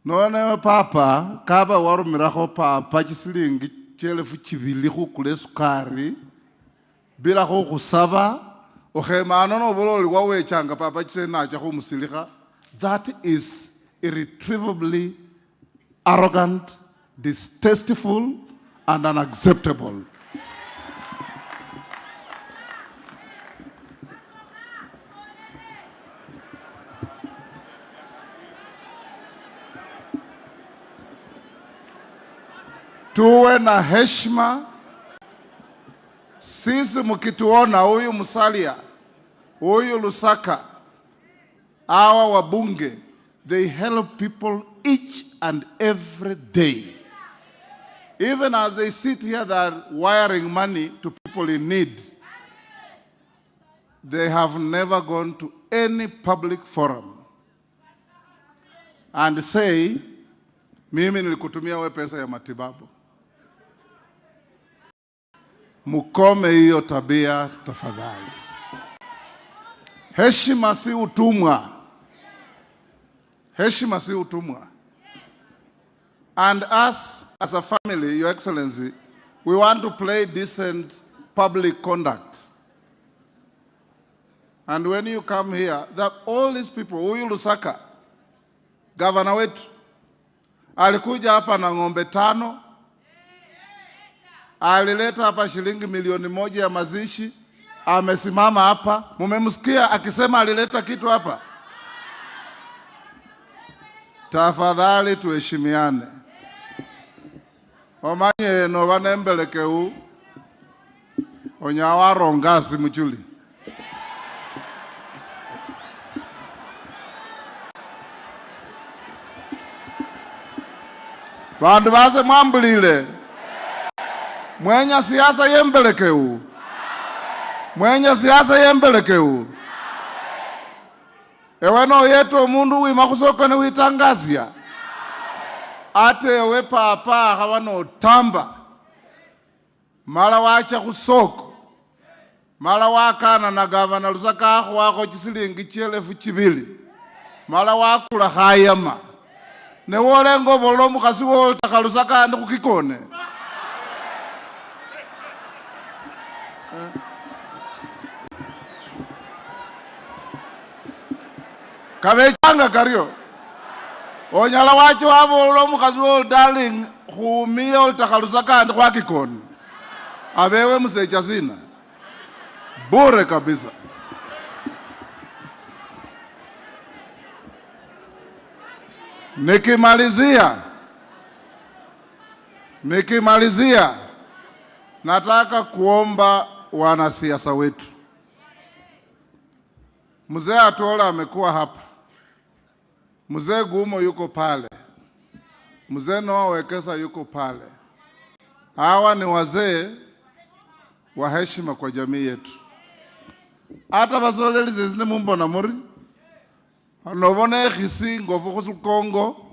None papa kaba waru miraho papa chisilingi chelefu chibili kule sukari bila kusaba ohemano no bololi wawe changa papa chisena cha kumusilika. That is irretrievably arrogant, distasteful, and unacceptable. Tuwe na heshima. Sisi mkituona huyu Musalia, huyu Lusaka, hawa wabunge, they help people each and every day. Even as they sit here, they're wiring money to people in need. They have never gone to any public forum and say, mimi nilikutumia we pesa ya matibabu. Mukome hiyo tabia tafadhali. Heshima si utumwa. Heshima si utumwa. And us as a family, Your Excellency, we want to play decent public conduct. And when you come here, that all these people, huyu Lusaka, governor wetu, alikuja hapa na ng'ombe 5, alileta hapa shilingi milioni 1 ya mazishi, amesimama hapa. Mumemsikia akisema alileta kitu hapa? Tafadhali tuheshimiane. Omanye no vanembelekeu onyawaro ngasi mchuli. Vandu vase mwambulile. Mwenye siasa yembelekeu. Mwenye siasa yembelekeu. Eweno yetu mundu wimakusoka ni witangazia. Ate ewe papa hawano tamba. Mala wacha kusoko. Mala wakana na gavana Lusaka wako chisilingi 2,000. Mala wakula hayama. Ne wolengo bolo mukasi wo takalusaka ndi kukikone. Kabechanga kario. Onyala wacho wabolo mukasi wo darling khumio takalusaka ndi kwakikone. Abewe msecha sina. Bure kabisa. Nikimalizia nataka kuomba wanasiasa wetu. Mzee Atola amekuwa hapa. Mzee Gumo yuko pale. Mzee Noah Wekesa yuko pale. Hawa ni wazee wa heshima kwa jamii yetu. Hata basoleli zizini mumbo na muri. Novone khisi ngofu khusu Kongo.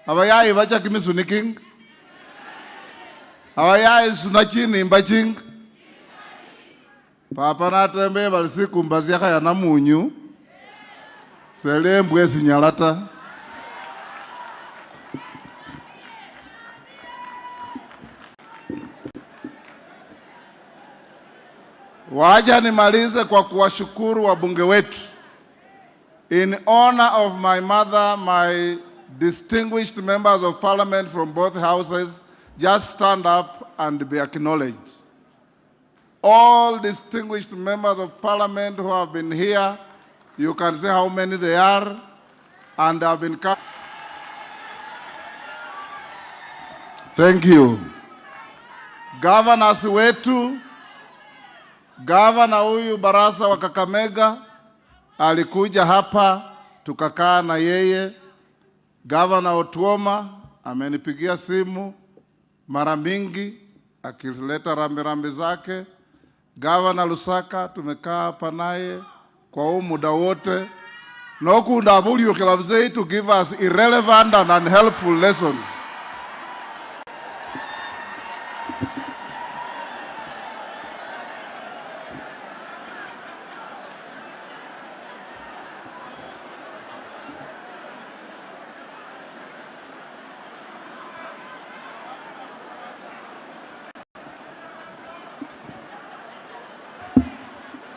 Abayayi bacha kimisuniking. Abayayi sunachini mbaching. Papa natembe balisi kumbazia kaya na munyu. Selembwe sinyalata. Waja nimalize kwa kuwashukuru wabunge wetu. In honor of my mother, my distinguished members of parliament from both houses, just stand up and be acknowledged. All distinguished members of parliament who have been here, you can see how many they are, and have been coming. Thank you. Governors wetu, Governor huyu Barasa wa Kakamega alikuja hapa tukakaa na yeye. Governor Otuoma amenipigia simu mara mingi akileta rambirambi zake. Governor Lusaka tumekaa hapa naye kwa huu muda wote. Nokunda bulyo kilabzei to give us irrelevant and unhelpful lessons.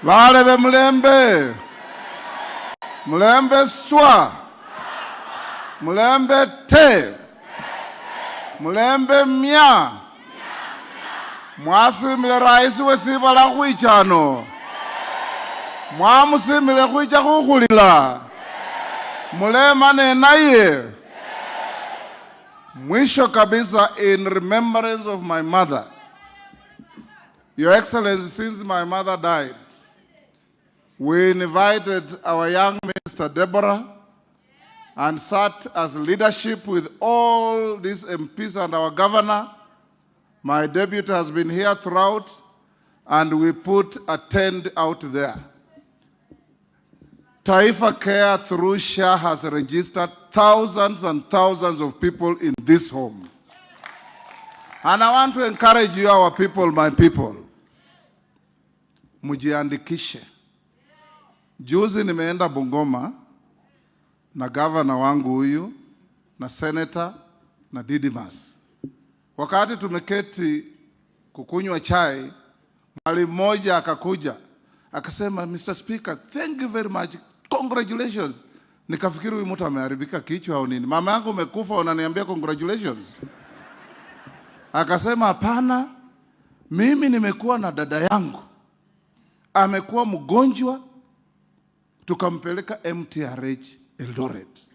Vale be mulembe. Mulembe swa. Mulembe te. Mulembe mia. Mwasimile raisi wesibala khuichano. Mwamusimile khuicha khukhulila. Mulema nenaye. Mwisho kabisa, in remembrance of my mother. Your Excellency, since my mother died, we invited our young Minister Deborah and sat as leadership with all these MPs and our governor. My deputy has been here throughout, and we put a tent out there. Taifa Care through SHA has registered thousands and thousands of people in this home. And I want to encourage you, our people, my people, mujiandikishe. Juzi nimeenda Bungoma na governor wangu huyu na senator na Didimas. Wakati tumeketi kukunywa chai, mwalimu mmoja akakuja akasema, Mr. Speaker, thank you very much, congratulations. Nikafikiri huyu mtu ameharibika kichwa au nini. Mama yangu umekufa unaniambia congratulations? Akasema hapana, mimi nimekuwa na dada yangu amekuwa mgonjwa, tukampeleka MTRH Eldoret.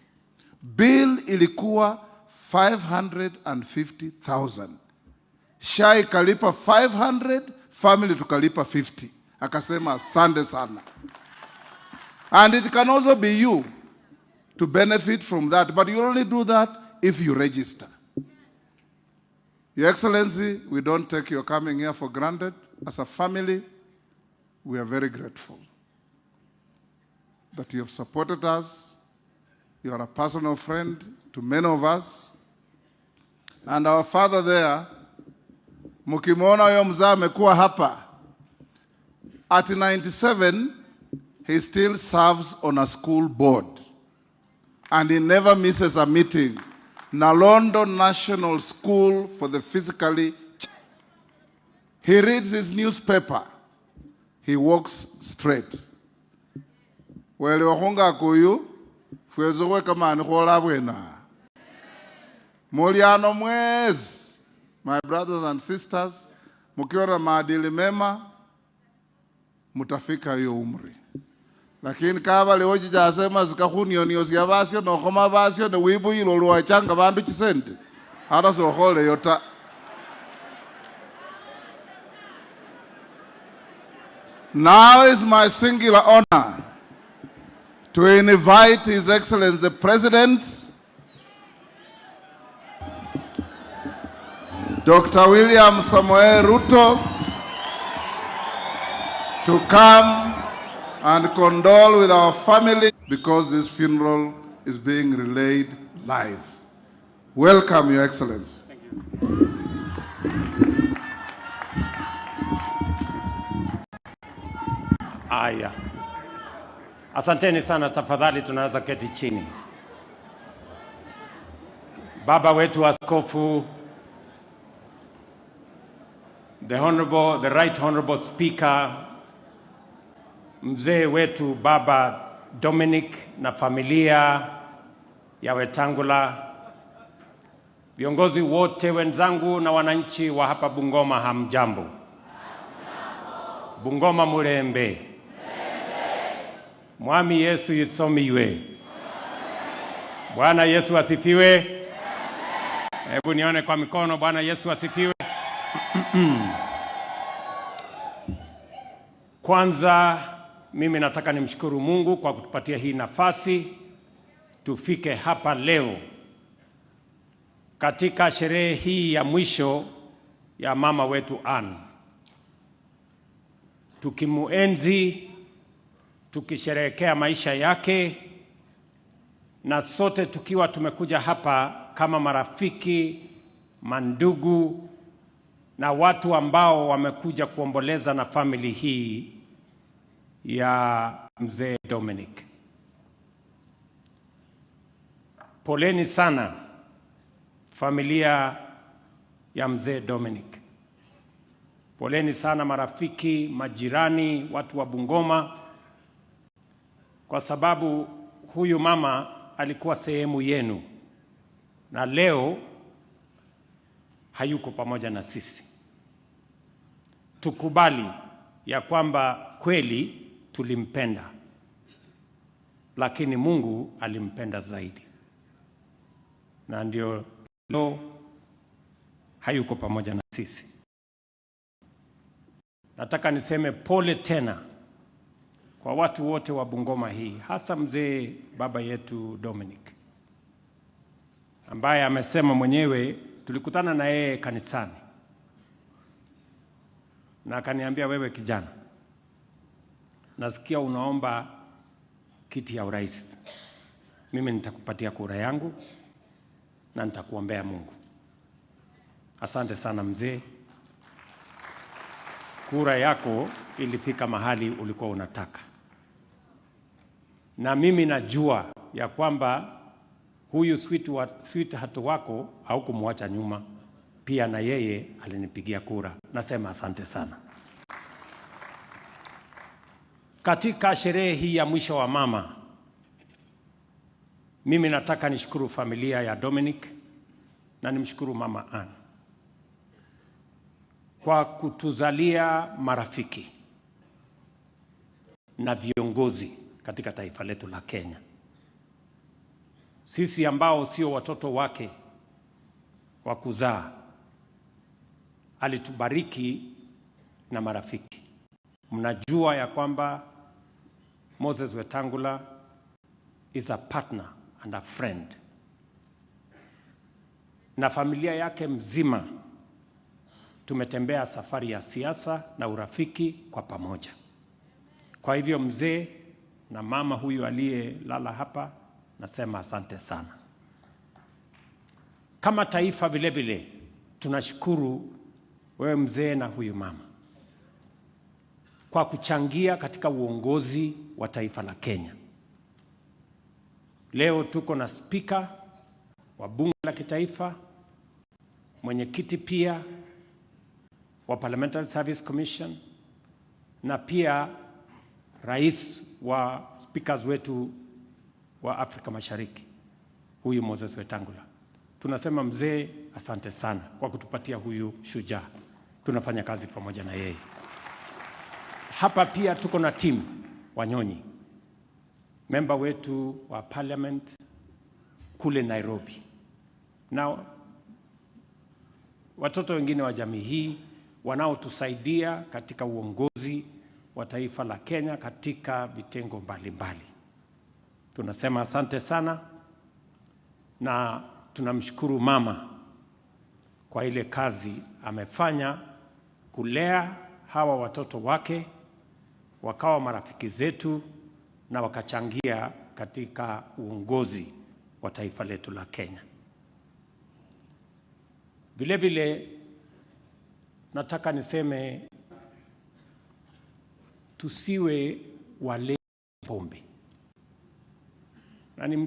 Bill ilikuwa 550,000. SHA ikalipa 500, family tukalipa 50. Akasema asante sana. And it can also be you to benefit from that, but you only do that if you register. Your Excellency, we don't take your coming here for granted. As a family, we are very grateful that you have supported us. You are a personal friend to many of us. And our father there, mukimona yo mzaa amekuwa hapa. At 97, he still serves on a school board. And he never misses a meeting. Nalondo National School for the Physically. He reads his newspaper. He walks straight. Wele wakonga kuyu, fwezowe kama nikola bwena. Moliano mwezi, my brothers and sisters, mukiona maadili mema, mutafika hiyo umri. Lakini kaba leo jijasema zikahunio niyo basio no koma basio ne wibu yilo lo achanga bandu chisende. Hata so hole yota. Now is my singular honor to invite His Excellency the President, Dr. William Samoei Ruto, to come and condole with our family because this funeral is being relayed live. Welcome, Your Excellency. Thank you. Aya. Asanteni sana, tafadhali tunaweza keti chini. Baba wetu Askofu, the Right Honorable Speaker, mzee wetu Baba Dominic na familia ya Wetangula, viongozi wote wenzangu na wananchi wa hapa Bungoma, hamjambo. Bungoma murembe. Mwami Yesu yusomiwe. Bwana Yesu asifiwe. Hebu nione kwa mikono. Bwana Yesu asifiwe. Kwanza mimi nataka nimshukuru Mungu kwa kutupatia hii nafasi tufike hapa leo katika sherehe hii ya mwisho ya mama wetu Ann, tukimuenzi, tukisherehekea maisha yake, na sote tukiwa tumekuja hapa kama marafiki, mandugu na watu ambao wamekuja kuomboleza na family hii ya mzee Dominic. Poleni sana familia ya mzee Dominic. Poleni sana marafiki, majirani, watu wa Bungoma, kwa sababu huyu mama alikuwa sehemu yenu na leo hayuko pamoja na sisi. Tukubali ya kwamba kweli tulimpenda, lakini Mungu alimpenda zaidi, na ndio leo hayuko pamoja na sisi. Nataka niseme pole tena kwa watu wote wa Bungoma hii, hasa mzee baba yetu Dominic, ambaye amesema mwenyewe, tulikutana na yeye kanisani na akaniambia, wewe kijana, nasikia unaomba kiti ya urais. Mimi nitakupatia kura yangu na nitakuombea Mungu. Asante sana mzee. Kura yako ilifika mahali ulikuwa unataka. Na mimi najua ya kwamba huyu sweetheart wako haukumwacha nyuma. Pia na yeye alinipigia kura. Nasema asante sana. Katika sherehe hii ya mwisho wa mama, mimi nataka nishukuru familia ya Dominic na nimshukuru mama Ann kwa kutuzalia marafiki na viongozi katika taifa letu la Kenya. Sisi ambao sio watoto wake wa kuzaa, alitubariki na marafiki. Mnajua ya kwamba Moses Wetangula is a partner and a friend. Na familia yake mzima tumetembea safari ya siasa na urafiki kwa pamoja. Kwa hivyo mzee na mama huyu aliyelala hapa, nasema asante sana. Kama taifa vile vile tunashukuru wewe mzee na huyu mama kwa kuchangia katika uongozi wa taifa la Kenya. Leo tuko na speaker wa bunge la kitaifa, mwenyekiti pia wa Parliamentary Service Commission, na pia rais wa speakers wetu wa Afrika Mashariki, huyu Moses Wetangula. Tunasema mzee, asante sana kwa kutupatia huyu shujaa. Tunafanya kazi pamoja na yeye. Hapa pia tuko na timu Wanyonyi, member wetu wa parliament kule Nairobi, na watoto wengine wa jamii hii wanaotusaidia katika uongozi wa taifa la Kenya katika vitengo mbalimbali. Tunasema asante sana, na tunamshukuru mama kwa ile kazi amefanya kulea hawa watoto wake, wakawa marafiki zetu na wakachangia katika uongozi wa taifa letu la Kenya. Vile vile nataka niseme tusiwe wale pombe. Na ni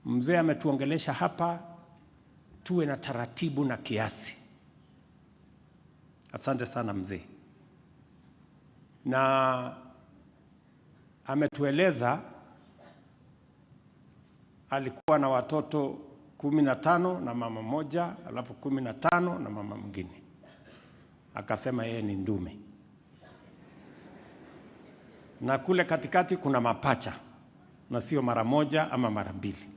mzee ametuongelesha hapa, tuwe na taratibu na kiasi. Asante sana mzee. Na ametueleza alikuwa na watoto 15 na mama moja, alafu 15 na mama mwingine. Akasema yeye ni ndume. Na kule katikati kuna mapacha, na sio mara moja ama mara mbili.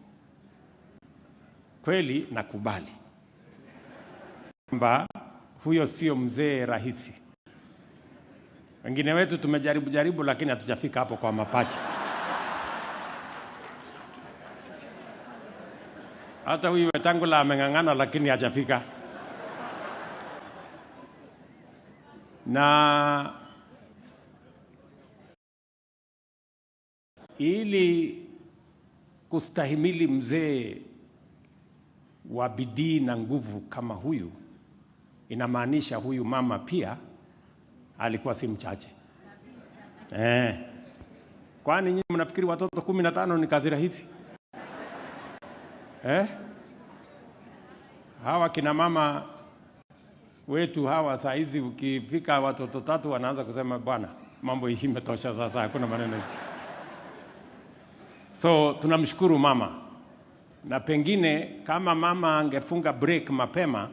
Kweli nakubali kwamba huyo sio mzee rahisi. Wengine wetu tumejaribu lakini hatujafika hapo kwa mapacha. Hata huyu Wetangula ameng'ang'ana lakini hajafika. Na ili kustahimili mzee wa bidii na nguvu kama huyu, inamaanisha huyu mama pia alikuwa si mchache. Kwani nyinyi mnafikiri watoto 15 ni kazi rahisi? Hawa kina mama wetu hawa saa hizi ukifika watoto 3 wanaanza kusema bwana, mambo hii imetosha sasa, hakuna maneno. So tunamshukuru mama, na pengine kama mama angefunga break mapema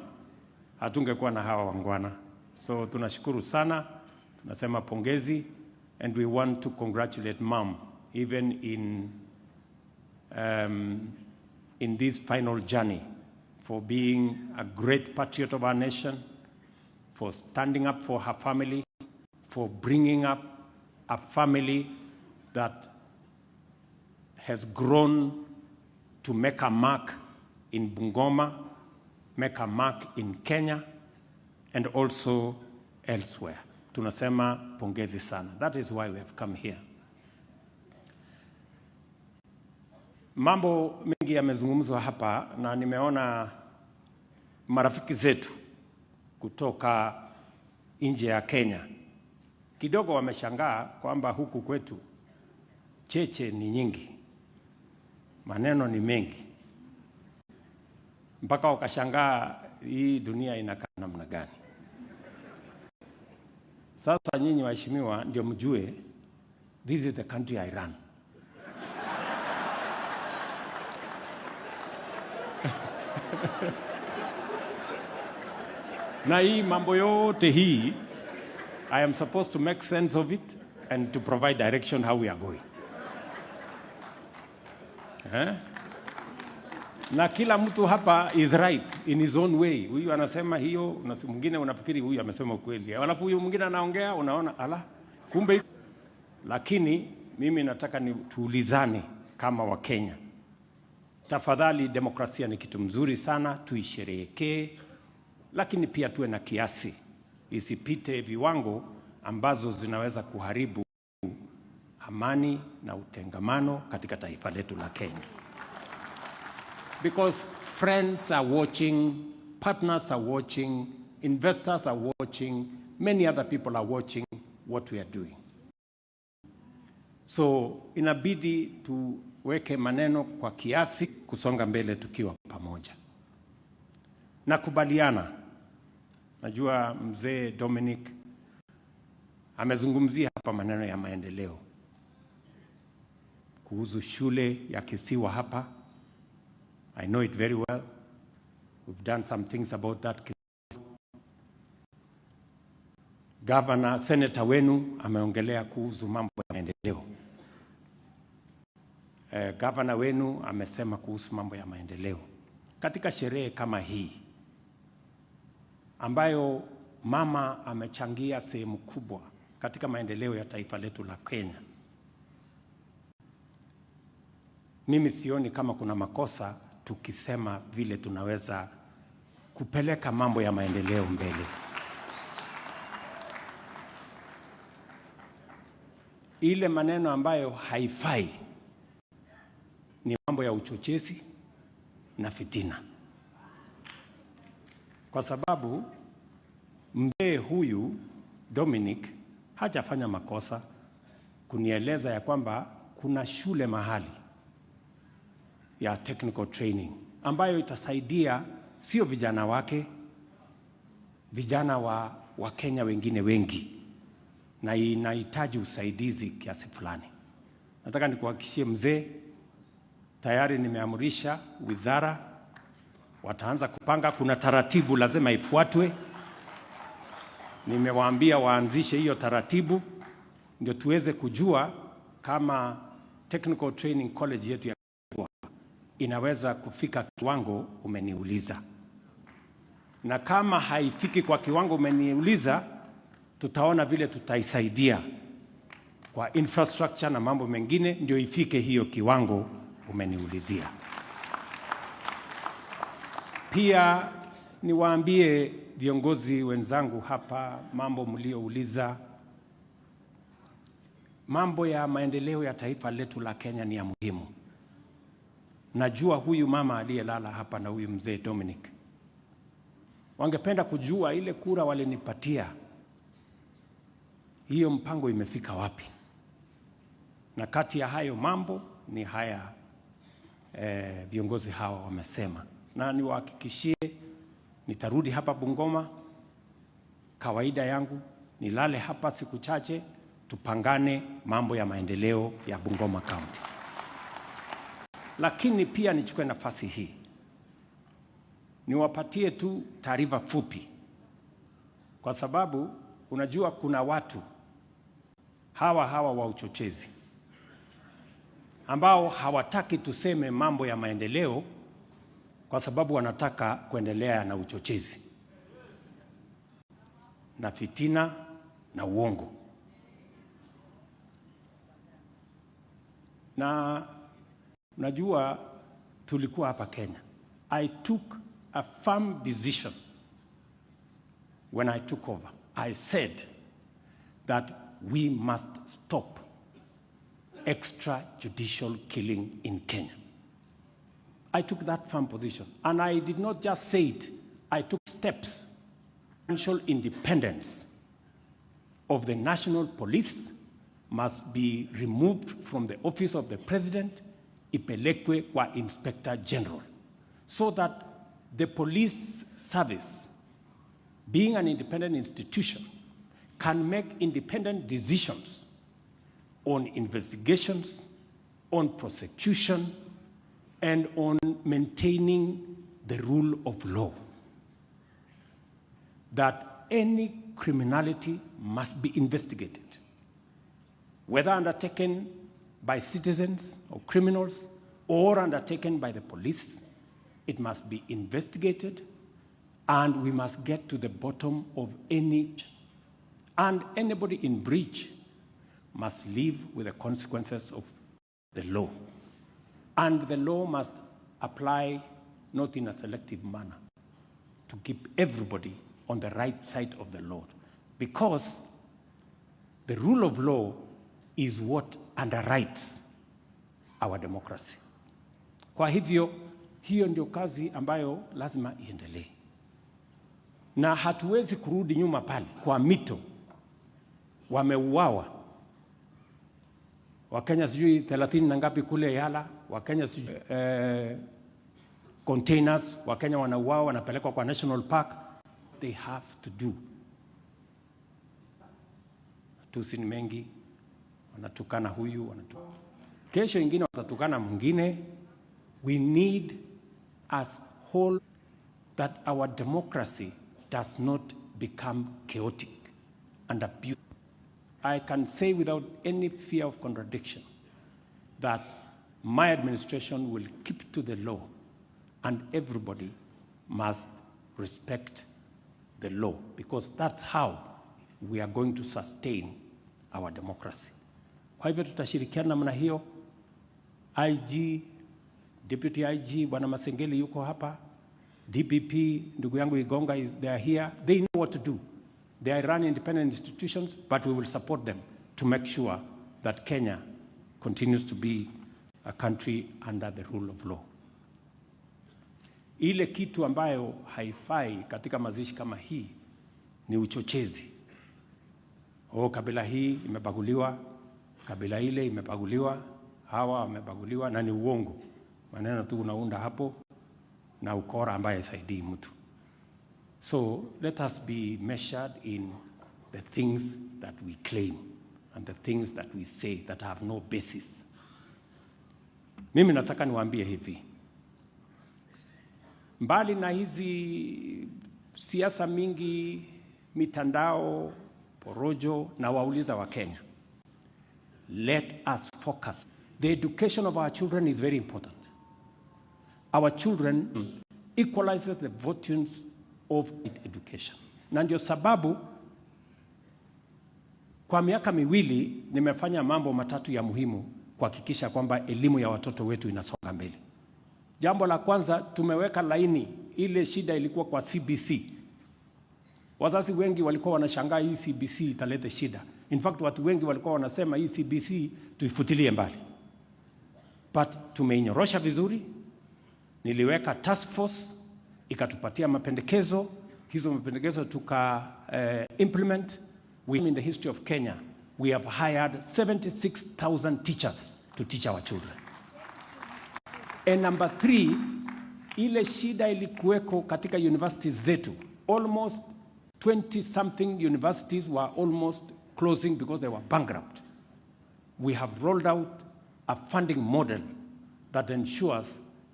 hatungekuwa na hawa wangwana. So tunashukuru sana, tunasema pongezi, and we want to congratulate mom even in this final journey for being a great patriot of our nation, for standing up for her family, for bringing up a family that has grown to make a mark in Bungoma, make a mark in Kenya, and also elsewhere. Tunasema pongezi sana. That is why we have come here. Mambo mengi yamezungumzwa hapa, na nimeona marafiki zetu kutoka nje ya Kenya kidogo wameshangaa kwamba huku kwetu cheche ni nyingi, maneno ni mengi, mpaka wakashangaa hii dunia inakaa namna gani. Sasa nyinyi waheshimiwa ndio mjue, this is the country I run. Na hii mambo yote hii, I am supposed to make sense of it and to provide direction how we are going. Na kila mtu hapa is right in his own way. Huyu anasema hiyo, mwingine unafikiri huyu amesema ukweli. Alafu huyu mwingine anaongea, unaona ala, kumbe. Lakini mimi nataka ni tuulizane kama wa Kenya. Tafadhali, demokrasia ni kitu mzuri sana, tuisherehekee, lakini pia tuwe na kiasi. Isipite viwango ambazo zinaweza kuharibu amani na utengamano katika taifa letu la Kenya. Because friends are watching, partners are watching, investors are watching, many other people are watching what we are doing. So inabidi tuweke maneno kwa kiasi kusonga mbele tukiwa pamoja. Nakubaliana. Najua mzee Dominic amezungumzia hapa maneno ya maendeleo. Kuhusu shule ya kisiwa hapa. I know it very well. We've done some things about that. Governor, Senator wenu ameongelea kuhusu mambo ya maendeleo. Governor wenu amesema kuhusu mambo ya maendeleo. Katika sherehe kama hii ambayo mama amechangia sehemu kubwa katika maendeleo ya taifa letu la Kenya, mimi sioni kama kuna makosa tukisema vile tunaweza kupeleka mambo ya maendeleo mbele. Ile maneno ambayo haifai ni mambo ya uchochezi na fitina. Kwa sababu mzee huyu Dominic hajafanya makosa kunieleza ya kwamba kuna shule mahali ya technical training ambayo itasaidia sio vijana wake, vijana wa Kenya wengine wengi, na inahitaji usaidizi kiasi fulani. Nataka nikuhakikishie mzee, tayari nimeamrisha wizara wataanza kupanga. Kuna taratibu lazima ifuatwe. Nimewaambia waanzishe hiyo taratibu ndio tuweze kujua kama Technical Training College yetu ya inaweza kufika kiwango umeniuliza. Na kama haifiki kwa kiwango umeniuliza, tutaona vile tutaisaidia kwa infrastructure na mambo mengine ndio ifike hiyo kiwango umeniulizia. Pia niwaambie viongozi wenzangu hapa, mambo mliouliza, mambo ya maendeleo ya taifa letu la Kenya ni ya muhimu. Najua huyu mama aliyelala hapa na huyu mzee Dominic wangependa kujua ile kura walinipatia, hiyo mpango imefika wapi. Na kati ya hayo mambo ni haya viongozi hawa wamesema. Na niwahakikishie nitarudi hapa Bungoma, kawaida yangu nilale hapa siku chache, tupangane mambo ya maendeleo ya Bungoma County. Lakini pia nichukue nafasi hii niwapatie tu taarifa fupi, kwa sababu unajua kuna watu hawa wa uchochezi ambao hawataki tuseme mambo ya maendeleo kwa sababu wanataka kuendelea na uchochezi na fitina na uongo. Na unajua tulikuwa hapa Kenya. I took a firm decision when I took over. I said that we must stop extrajudicial killing in Kenya. I took that firm position, and I did not just say it, I took steps. Financial independence of the national police must be removed from the office of the president, ipelekwe kwa inspector general, so that the police service, being an independent institution, can make independent decisions on investigations, on prosecution, and on maintaining the rule of law. That any criminality must be investigated, whether undertaken by citizens or criminals or undertaken by the police. It must be investigated, and we must get to the bottom of any, and anybody in breach must live with the consequences of the law. And the law must apply not in a selective manner, to keep everybody on the right side of the law. Because the rule of law is what underwrites our democracy. Kwa hivyo, hiyo ndio kazi ambayo lazima iendelee. Na hatuwezi kurudi nyuma pale. Kwa mito wameuawa Wakenya sijui 30 na ngapi kule Yala, Wakenya sijui containers, Wakenya wanauawa wanapelekwa kwa National Park. They have to do. Tusi ni mengi, wanatukana huyu, wanatukana. Kesho ingine watatukana mwingine. We need as whole that our democracy does not become chaotic and abused. I can say without any fear of contradiction that my administration will keep to the law and everybody must respect the law because that's how we are going to sustain our democracy. Kwa hivyo tutashirikiana namna hiyo. IG, Deputy IG, Bwana Masengeli yuko hapa. DPP, ndugu yangu Igonga, they are here. They know what to do. They are run independent institutions, but we will support them to make sure that Kenya continues to be a country under the rule of law. Ile kitu ambayo haifai katika mazishi kama hii ni uchochezi. Kabila hii imebaguliwa, kabila ile imebaguliwa, hawa wamebaguliwa, na ni uongo. Maneno tu unaunda hapo na ukora ambaye haisaidii mtu. So let us be measured in the things that we claim and the things that we say that have no basis. Mimi nataka niwaambie hivi. Mbali na hizi siasa mingi, mitandao, porojo, na wauliza wa Kenya, let us focus. The education of our children is very important. Our children equalizes the fortunes of education. Na ndio sababu kwa miaka miwili nimefanya mambo matatu ya muhimu kuhakikisha kwamba elimu ya watoto wetu inasonga mbele. Jambo la kwanza, tumeweka laini ile shida ilikuwa kwa CBC. Wazazi wengi walikuwa wanashangaa hii CBC italeta shida. In fact, watu wengi walikuwa wanasema hii CBC tuifutilie mbali. But tumeinyorosha vizuri. Niliweka task force ikatupatia mapendekezo. Hizo mapendekezo tuka implement. In the history of Kenya, we have hired 76,000 teachers to teach our children. And number 3, ile shida ilikuweko katika universities zetu. Almost 20-something universities were almost closing because they were bankrupt. We have rolled out a funding model that ensures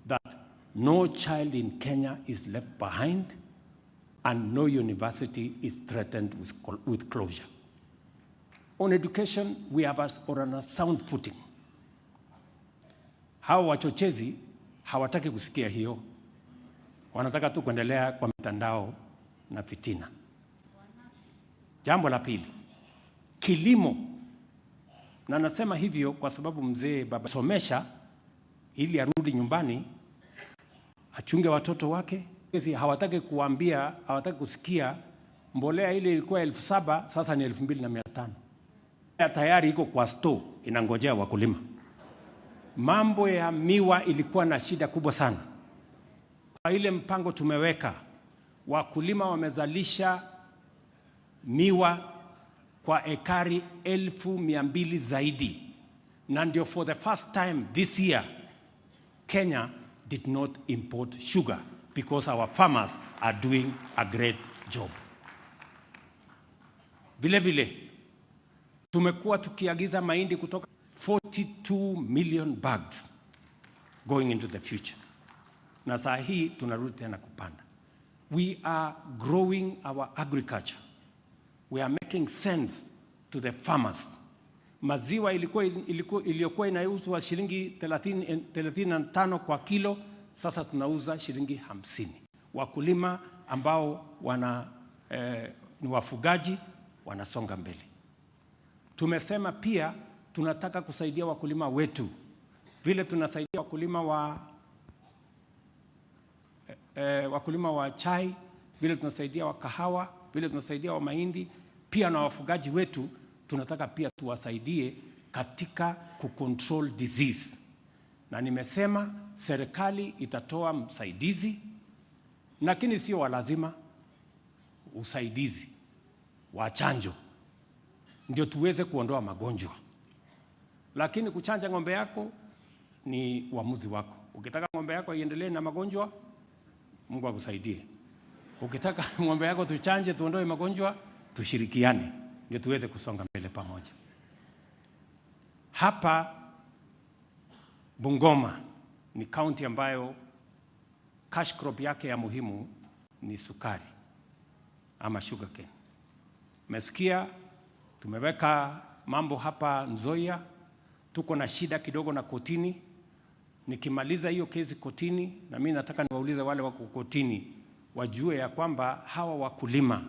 that no child in Kenya is left behind and no university is threatened with closure. On education, we have on a sound footing. Hawa wachochezi hawataki kusikia hiyo. Wanataka tu kuendelea kwa mitandao na fitina. Jambo la pili, kilimo. Na nasema hivyo kwa sababu mzee baba somesha ili arudi nyumbani achunge watoto wake. Hawataki kuambia, hawataki kusikia mbolea ile ilikuwa 7,000 sasa ni 2,500. Tayari iko kwa store inangojea wakulima. Mambo ya miwa ilikuwa na shida kubwa sana. Kwa ile mpango tumeweka, wakulima wamezalisha miwa kwa ekari 1,200 zaidi. Na ndio for the first time this year, Kenya did not import sugar because our farmers are doing a great job. Vile vile, tumekuwa tukiagiza mahindi kutoka 42 million bags going into the future. Na saa hii tunarudi tena kupanda. We are growing our agriculture. We are making sense to the farmers. Maziwa iliyokuwa inauzwa shilingi 35 kwa kilo, sasa tunauza shilingi 50. Wakulima ambao ni wafugaji wanasonga mbele. Tumesema pia tunataka kusaidia wakulima wetu. Vile tunasaidia wakulima wa chai, vile tunasaidia wa kahawa, vile tunasaidia wa mahindi, pia na wafugaji wetu tunataka pia tuwasaidie katika kucontrol disease. Na nimesema serikali itatoa msaidizi, lakini sio walazima, usaidizi wa chanjo ndio tuweze kuondoa magonjwa. lakini kuchanja ng'ombe yako ni uamuzi wako. Ukitaka ng'ombe yako iendelee na magonjwa, Mungu akusaidie. Ukitaka ng'ombe yako tuchanje tuondoe magonjwa, tushirikiane ndio tuweze kusonga mbele pamoja. Hapa Bungoma ni county ambayo cash crop yake ya muhimu ni sukari ama sugarcane. Mesikia tumeweka mambo hapa Nzoia, tuko na shida kidogo na kotini. Nikimaliza hiyo kesi kotini, na mimi nataka niwaulize wale wako kotini wajue ya kwamba hawa wakulima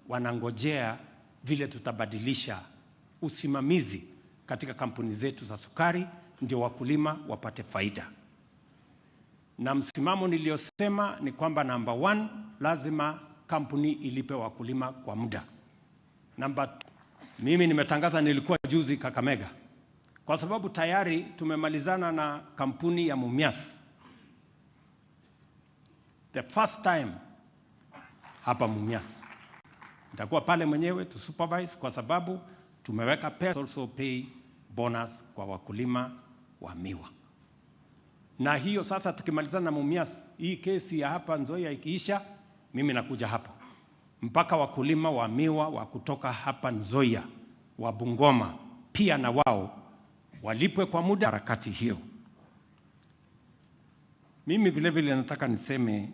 wanangojea vile tutabadilisha usimamizi katika kampuni zetu za sukari ndio wakulima wapate faida. Na msimamo niliosema ni kwamba number 1, lazima kampuni ilipe wakulima kwa muda. Mimi nimetangaza, nilikuwa juzi Kakamega, kwa sababu tayari tumemalizana na kampuni ya Mumias. The first time hapa Mumias. Nitakuwa pale mwenyewe to supervise, kwa sababu tumeweka pesa also pay bonus kwa wakulima wa miwa. Na hiyo sasa tukimalizana na Mumias, hii kesi ya hapa Nzoia ikiisha, mimi nakuja hapo. Mpaka wakulima wa miwa wa kutoka hapa Nzoia, wa Bungoma, pia na wao walipwe kwa muda harakati hiyo. Mimi vile vile nataka niseme,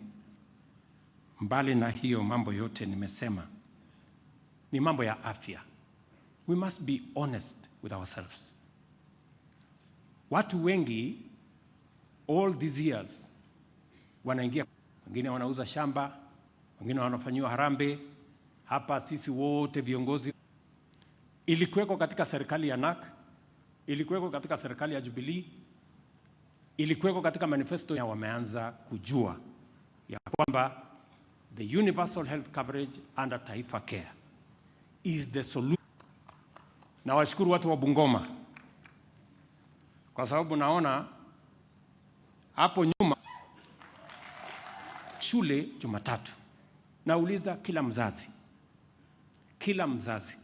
mbali na hiyo mambo yote nimesema, ni mambo ya afya. We must be honest with ourselves. Watu wengi all these years wanaingia, wengine wanauza shamba, wengine wanafanyiwa harambee. Hapa sisi wote viongozi, ilikuweko katika serikali ya NAK, ilikuweko katika serikali ya Jubilee, ilikuweko katika manifesto ya wameanza kujua ya kwamba the universal health coverage under Taifa Care is the solution. Na washukuru watu wa Bungoma, kwa sababu naona hapo nyuma shule Jumatatu. Nauliza kila mzazi,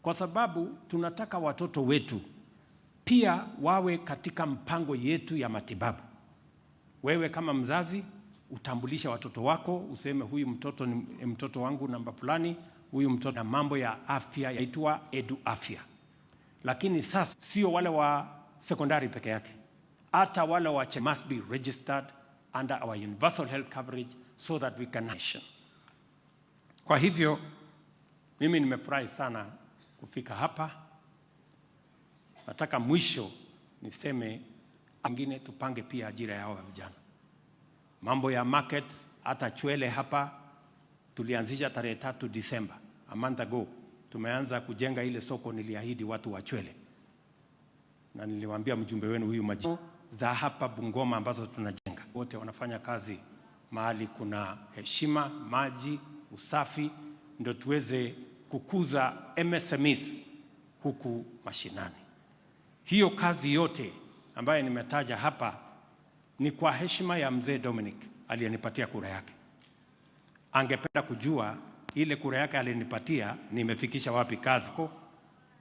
kwa sababu tunataka watoto wetu pia wawe katika mpango yetu ya matibabu. Wewe kama mzazi utambulisha watoto wako, useme huyu mtoto ni mtoto wangu namba fulani, huyu mtoto na mambo ya afya yaitwa edu afya. Lakini sasa sio wale wa sekondari peke yake, hata wale wa must be registered under our universal health coverage so that we can nation. Kwa hivyo mimi nimefurahi sana kufika hapa. Nataka mwisho niseme wengine tupange pia ajira ya hawa vijana. Mambo ya markets, hata Chwele hapa tulianzisha tarehe 3 Disemba, a month ago. Tumeanza kujenga ile soko niliahidi watu wa Chwele. Na niliwaambia mjumbe wenu huyu majina za hapa Bungoma ambazo tunajenga. Wote wanafanya kazi mahali kuna heshima, maji, usafi, ndio tuweze kukuza MSMEs huku mashinani. Hiyo kazi yote ambayo nimetaja hapa ni kwa heshima ya mzee Dominic aliyenipatia kura yake. Angependa kujua ile kura yake alinipatia nimefikisha wapi kazi.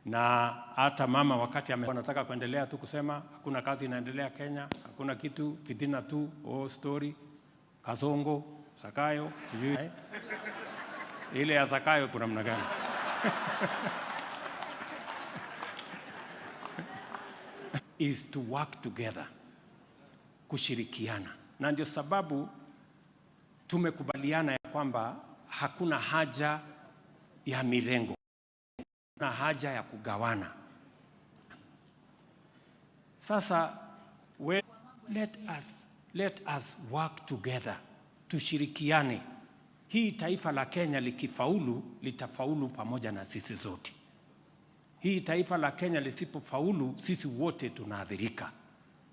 Na hata mama wakati anataka kuendelea tu kusema hakuna kazi inaendelea Kenya, hakuna kitu, fitina tu, story, Kasongo, Sakayo, sijui. Ile ya Sakayo kuna namna gani? Is to work together, kushirikiana. Na ndio sababu tumekubaliana ya kwamba hakuna haja ya mirengo, na haja ya kugawana. Sasa let us work together, tushirikiane. Hii taifa la Kenya likifaulu, litafaulu pamoja na sisi zote. Hii taifa la Kenya lisipofaulu, sisi wote tunaathirika.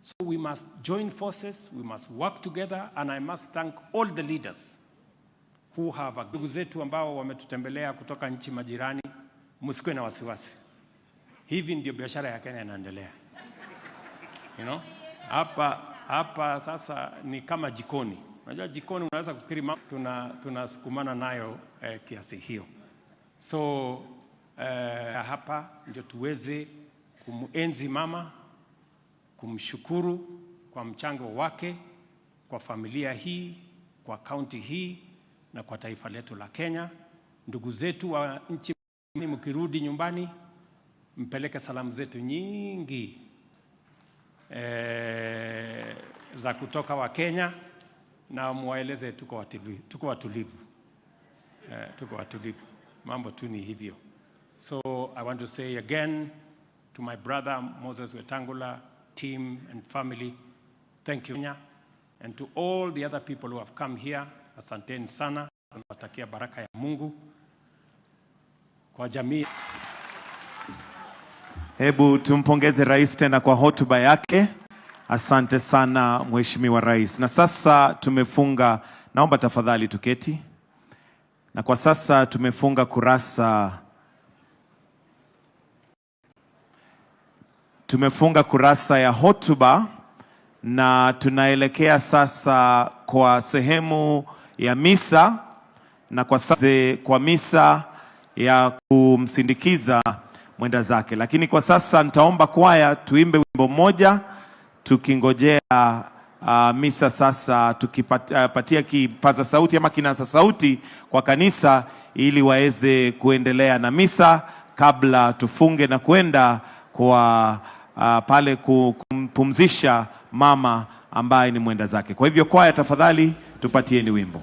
So we must join forces, we must work together, and I must thank all the leaders who have ndugu zetu ambao wametutembelea kutoka nchi majirani. Msikuwe na wasiwasi. Hivi ndio biashara ya Kenya inaendelea. You know? Hapa sasa ni kama jikoni. Unajua jikoni unaweza kufikiri tunasukumana nayo kiasi hiyo. So hapa ndio tuweze kumuenzi mama kumshukuru kwa mchango wake kwa familia hii, kwa kaunti hii na kwa taifa letu la Kenya. Ndugu zetu wa nchi, mkirudi nyumbani mpeleke salamu zetu nyingi za kutoka wa Kenya na muwaeleze tuko watulivu. Tuko watulivu. Mambo tu ni hivyo. So I want to say again to my brother Moses Wetangula, team and family, thank you. And to all the other people who have come here, asanteni sana. Tunawatakia baraka ya Mungu kwa jamii. Hebu tumpongeze rais tena kwa hotuba yake. Asante sana Mheshimiwa Rais. Na sasa tumefunga, naomba tafadhali tuketi. Na kwa sasa tumefunga kurasa ya hotuba na tunaelekea sasa kwa sehemu ya misa, na kwa misa ya kumsindikiza mwenda zake. Lakini kwa sasa nitaomba kwaya tuimbe wimbo mmoja tukingojea misa sasa, tukipatia kipaza sauti ama kinasa sauti kwa kanisa ili waweze kuendelea na misa kabla tufunge na kwenda kwa pale kumpumzisha mama ambaye ni mwenda zake. Kwa hivyo kwaya, tafadhali tupatieni wimbo.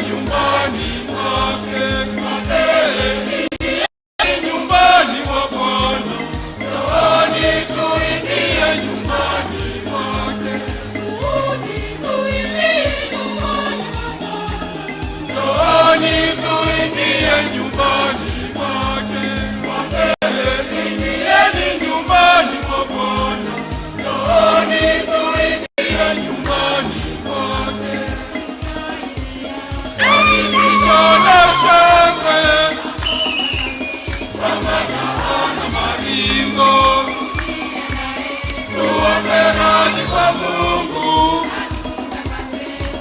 Nyumbani mwake tuombe radhi kwa Mungu,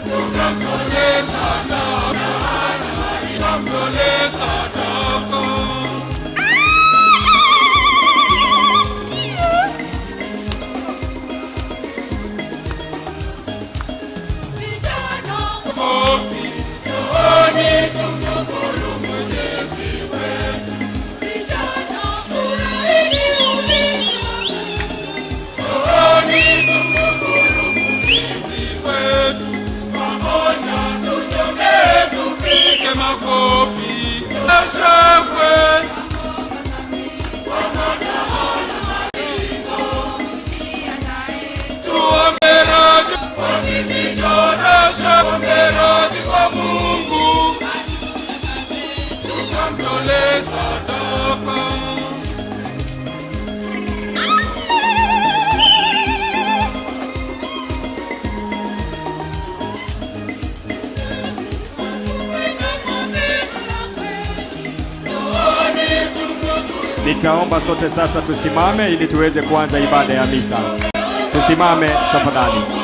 tukamtolee sadaka, tukamtolee sadaka. Nitaomba sote sasa tusimame ili tuweze kuanza ibada ya misa. Tusimame tafadhali.